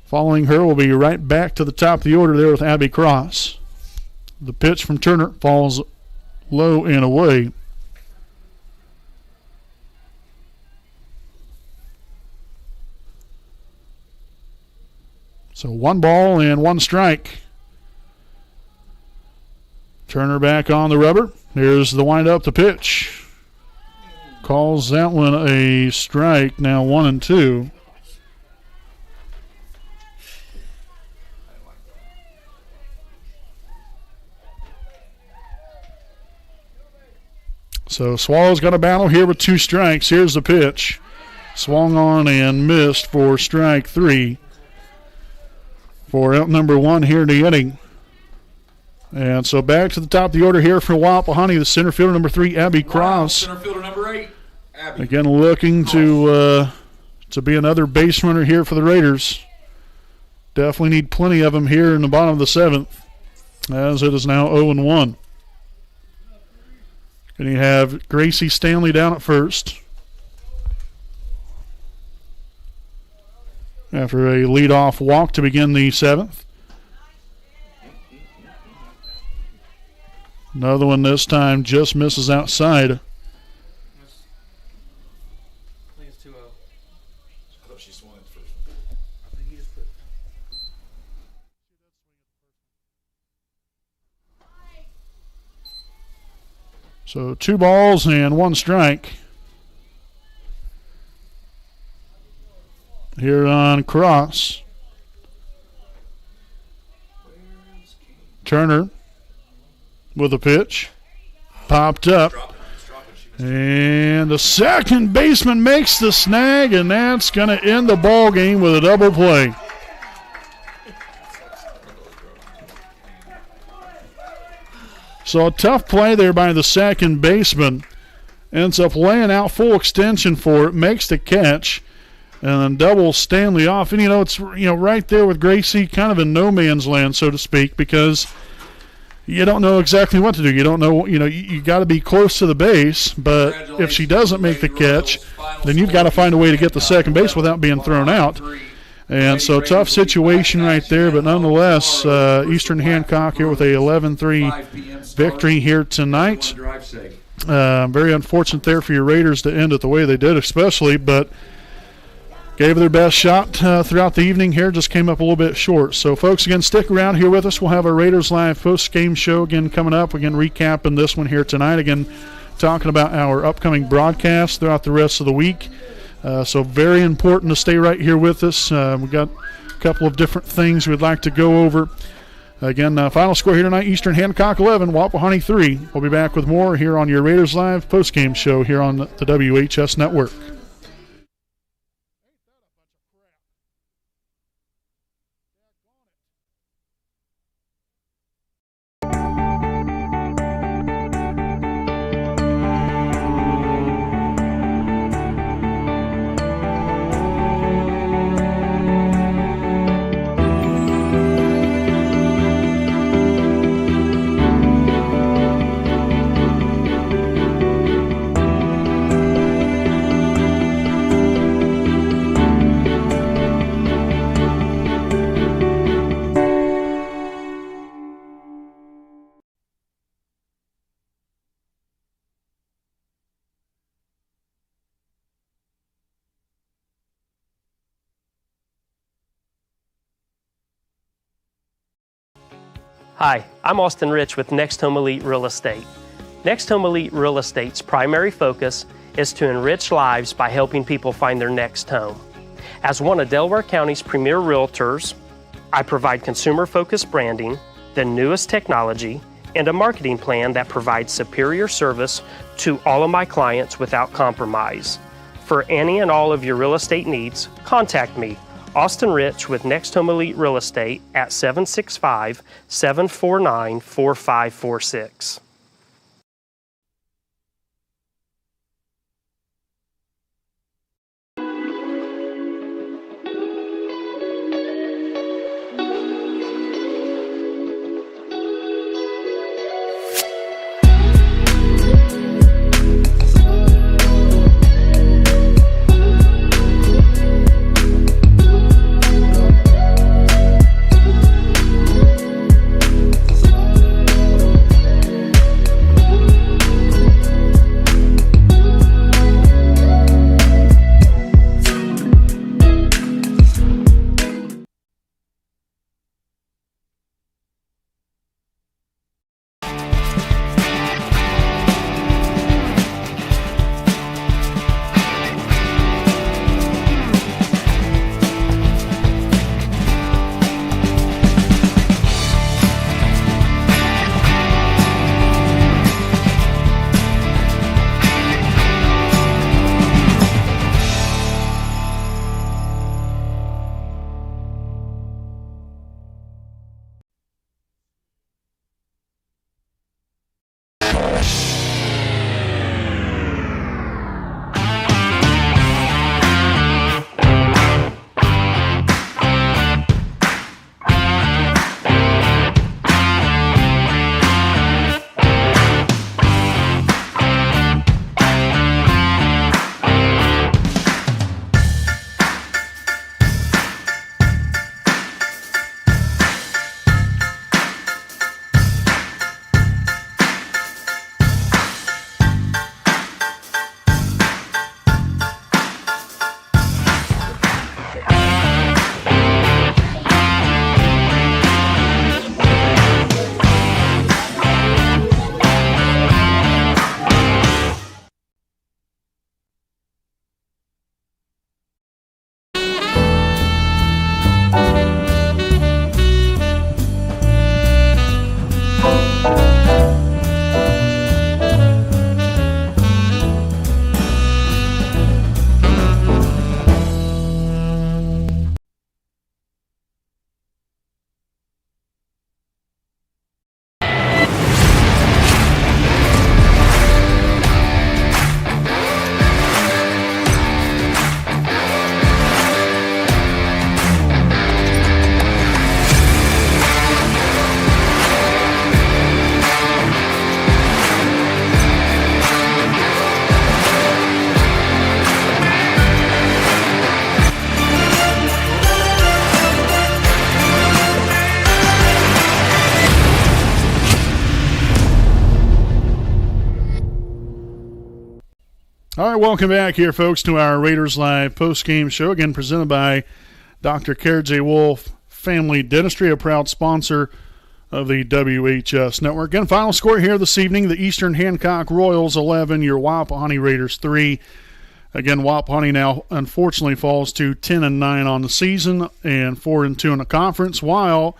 Following her will be right back to the top of the order there with Abby Cross. The pitch from Turner falls low and away. So 1 ball and 1 strike. Turner back on the rubber. Here's the windup, the pitch. Calls that one a strike. Now 1-2. So Swallow's got a battle here with 2 strikes. Here's the pitch. Swung on and missed for strike 3. For out number 1 here in the inning. And so back to the top of the order here for Wapahani, the center fielder number 3, Abby Cross. Center fielder number 8, Abby. Again, looking to be another base runner here for the Raiders. Definitely need plenty of them here in the bottom of the 7th, as it is now 0-1. And you have Gracie Stanley down at first. After a leadoff walk to begin the 7th. Another one this time just misses outside. I think it's 2-0. I thought she swung at the first one. I think he just put. So 2 balls and 1 strike. Here on Cross. Turner with a pitch. Popped up. And the second baseman makes the snag, and that's going to end the ball game with a double play. So a tough play there by the second baseman. Ends up laying out full extension for it, makes the catch, and then doubles Stanley off. And, it's right there with Gracie, kind of in no man's land, so to speak, because you don't know exactly what to do. You don't know, you got to be close to the base, but if she doesn't make the catch, then you've got to find a way to get the second base without being thrown out. And so tough situation right there, but nonetheless, Eastern Hancock here with a 11-3 victory here tonight. Very unfortunate there for your Raiders to end it the way they did, especially, but gave their best shot throughout the evening here, just came up a little bit short. So, folks, again, stick around here with us. We'll have our Raiders Live post-game show again coming up. Again, recapping this one here tonight. Again, talking about our upcoming broadcast throughout the rest of the week. So very important to stay right here with us. We've got a couple of different things we'd like to go over Again, final score here tonight, Eastern Hancock 11, Wapahani 3. We'll be back with more here on your Raiders Live postgame show here on the WHS Network. Hi, I'm Austin Rich with Next Home Elite Real Estate. Next Home Elite Real Estate's primary focus is to enrich lives by helping people find their next home. As one of Delaware County's premier realtors, I provide consumer-focused branding, the newest technology, and a marketing plan that provides superior service to all of my clients without compromise. For any and all of your real estate needs, contact me, Austin Rich with Next Home Elite Real Estate at 765-749-4546. All right, welcome back here, folks, to our Raiders Live post-game show, again presented by Dr. Carrot J. Wolf Family Dentistry, a proud sponsor of the WHS Network. Again, final score here this evening, the Eastern Hancock Royals 11, your Wapahani Raiders 3. Again, Wapahani now unfortunately falls to 10-9 on the season and 4-2 in the conference, while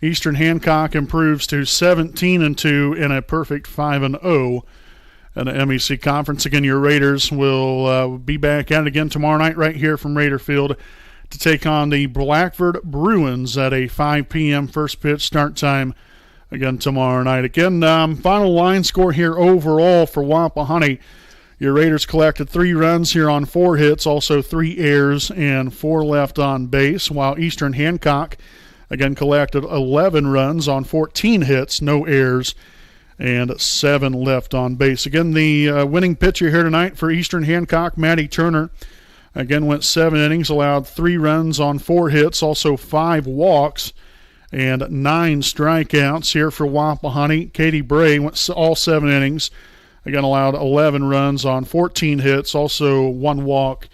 Eastern Hancock improves to 17-2 in a perfect 5-0 in the MEC Conference. Again, your Raiders will be back at it again tomorrow night right here from Raider Field to take on the Blackford Bruins at a 5 p.m. first pitch start time again tomorrow night. Again, final line score here overall for Wapahani. Your Raiders collected 3 runs here on 4 hits, also 3 errors and 4 left on base, while Eastern Hancock again collected 11 runs on 14 hits, no errors, and 7 left on base. Again, the winning pitcher here tonight for Eastern Hancock, Matty Turner, again went 7 innings, allowed 3 runs on 4 hits, also 5 walks, and 9 strikeouts. Here for Wapahani, Katie Bray went all 7 innings, again allowed 11 runs on 14 hits, also 1 walk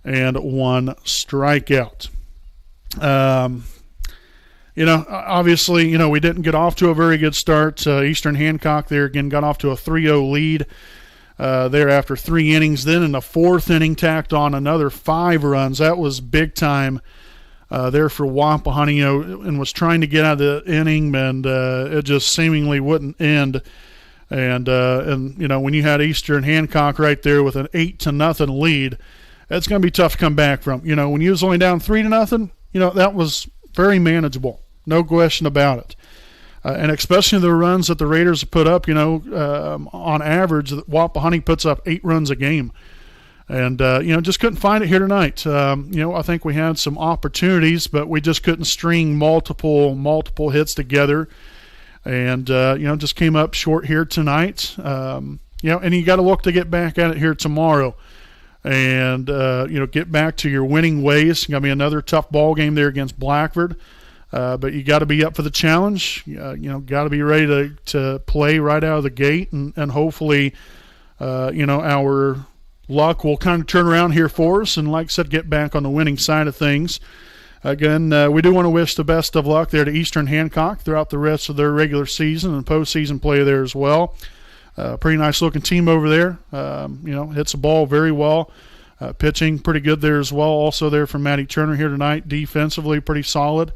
and 1 strikeout. Obviously, we didn't get off to a very good start. Eastern Hancock there again got off to a 3-0 lead there after 3 innings. Then in the 4th inning tacked on another 5 runs. That was big time there for Wapahani, and was trying to get out of the inning, and it just seemingly wouldn't end. And when you had Eastern Hancock right there with an 8-0 lead, it's going to be tough to come back from. When you was only down 3-0, that was very manageable. No question about it. And especially the runs that the Raiders have put up, on average, Wapahani puts up 8 runs a game. And, just couldn't find it here tonight. I think we had some opportunities, but we just couldn't string multiple hits together. And, just came up short here tonight. And you got to look to get back at it here tomorrow. And, get back to your winning ways. It's going to be another tough ball game there against Blackford. But you got to be up for the challenge. Got to be ready to play right out of the gate. And hopefully, our luck will kind of turn around here for us. And like I said, get back on the winning side of things. Again, we do want to wish the best of luck there to Eastern Hancock throughout the rest of their regular season and postseason play there as well. Pretty nice-looking team over there. Hits the ball very well. Pitching pretty good there as well. Also there from Matty Turner here tonight. Defensively pretty solid.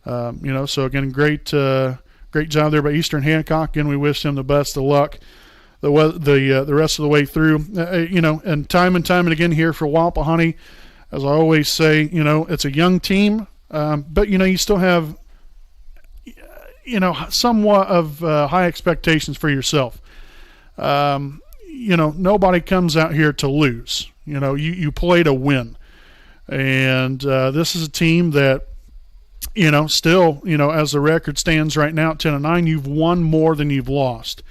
So again, great job there by Eastern Hancock. Again, we wish them the best of luck the rest of the way through. And time and again here for Wapahani, as I always say, it's a young team, but you still have somewhat of high expectations for yourself. Nobody comes out here to lose. You play to win. And this is a team that, still, as the record stands right now at 10-9, you've won more than you've lost.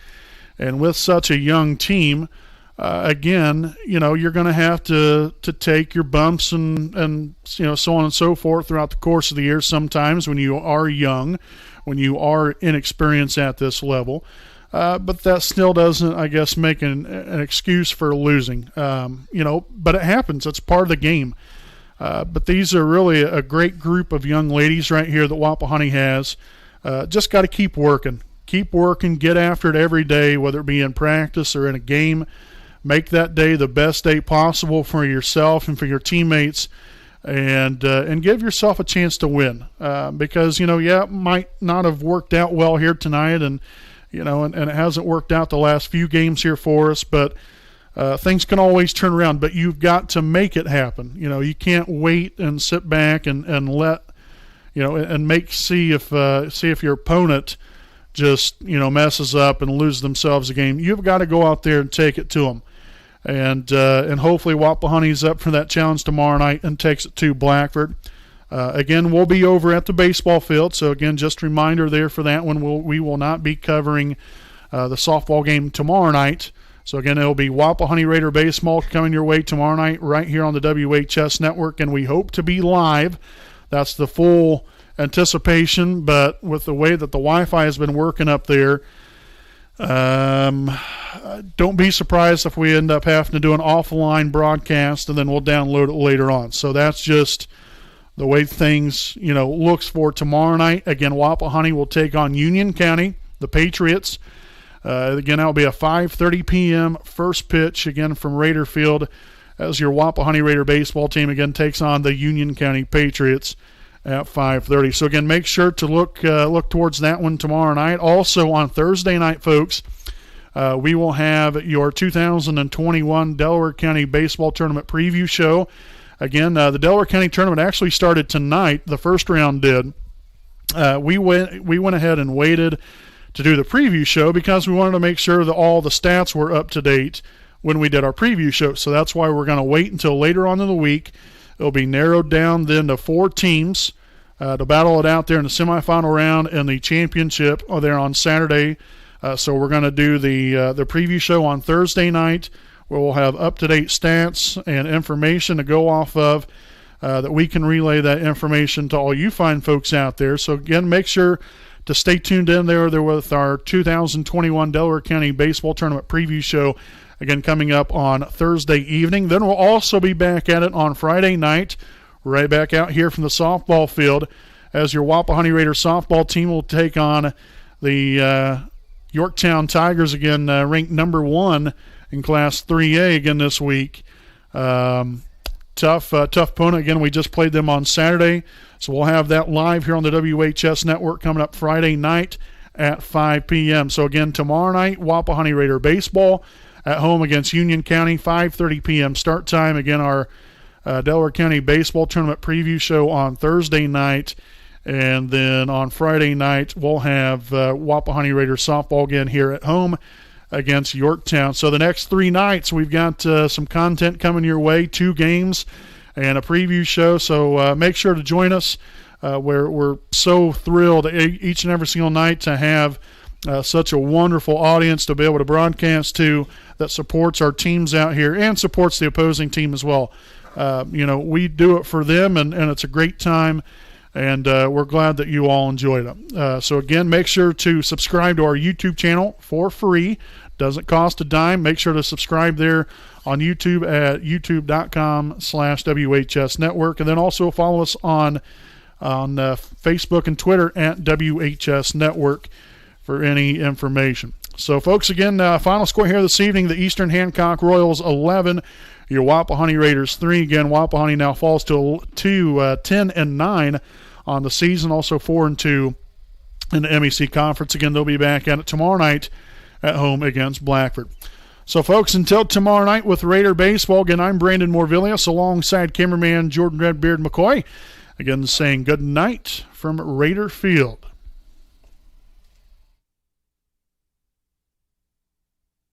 And with such a young team, again, you're going to have to take your bumps and so on and so forth throughout the course of the year sometimes when you are young, when you are inexperienced at this level. But that still doesn't, I guess, make an excuse for losing. But it happens. It's part of the game. But these are really a great group of young ladies right here that Wapahani has. Just got to keep working. Keep working. Get after it every day, whether it be in practice or in a game. Make that day the best day possible for yourself and for your teammates, and give yourself a chance to win. Because, it might not have worked out well here tonight, and it hasn't worked out the last few games here for us, but things can always turn around. But you've got to make it happen. You can't wait and sit back and let, and see if your opponent just, messes up and loses themselves a game. You've got to go out there and take it to them. And hopefully Wapahani's up for that challenge tomorrow night and takes it to Blackford. Again, we'll be over at the baseball field. So, again, just a reminder there for that one. We will not be covering the softball game tomorrow night. So, again, it'll be Wapahani Raider Baseball coming your way tomorrow night right here on the WHS Network. And we hope to be live. That's the full anticipation. But with the way that the Wi-Fi has been working up there, don't be surprised if we end up having to do an offline broadcast and then we'll download it later on. So that's just the way things, looks for tomorrow night. Again, Wapahani will take on Union County, the Patriots. Again, that will be a 5:30 p.m. first pitch, again, from Raider Field, as your Wapahani Raider baseball team, again, takes on the Union County Patriots. at 5:30. So again, make sure to look towards that one tomorrow night. Also on Thursday night, folks, we will have your 2021 Delaware County Baseball Tournament preview show. Again, the Delaware County Tournament actually started tonight. The first round did. We went ahead and waited to do the preview show because we wanted to make sure that all the stats were up to date when we did our preview show. So that's why we're going to wait until later on in the week. It'll be narrowed down then to 4 teams to battle it out there in the semifinal round and the championship there on Saturday. So we're going to do the preview show on Thursday night, where we'll have up-to-date stats and information to go off of that we can relay that information to all you fine folks out there. So again, make sure to stay tuned in there with our 2021 Delaware County Baseball Tournament preview show. Again, coming up on Thursday evening. Then we'll also be back at it on Friday night, right back out here from the softball field, as your Wapahani Raiders softball team will take on the Yorktown Tigers, again, ranked number 1 in Class 3A again this week. Tough opponent. Again, we just played them on Saturday, so we'll have that live here on the WHS Network coming up Friday night at 5 p.m. So again, tomorrow night, Wapahani Raider baseball at home against Union County, 5:30 p.m. start time. Again, our Delaware County Baseball Tournament preview show on Thursday night. And then on Friday night, we'll have Wapahani Raiders softball again here at home against Yorktown. So the next 3 nights, we've got some content coming your way, 2 games and a preview show. So make sure to join us. We're so thrilled each and every single night to have such a wonderful audience to be able to broadcast to that supports our teams out here and supports the opposing team as well. We do it for them, and it's a great time, and we're glad that you all enjoyed it. So again, make sure to subscribe to our YouTube channel for free. Doesn't cost a dime. Make sure to subscribe there on YouTube at youtube.com/WHS Network, and then also follow us on Facebook and Twitter at WHS Network for any information. So, folks, again, final score here this evening, the Eastern Hancock Royals 11, your Wapahani Raiders 3. Again, Wapahani now falls to 10-9 on the season, also 4-2 in the MEC Conference. Again, they'll be back at it tomorrow night at home against Blackford. So, folks, until tomorrow night with Raider Baseball, again, I'm Brandon Morvillius alongside cameraman Jordan Redbeard McCoy. Again, saying good night from Raider Field.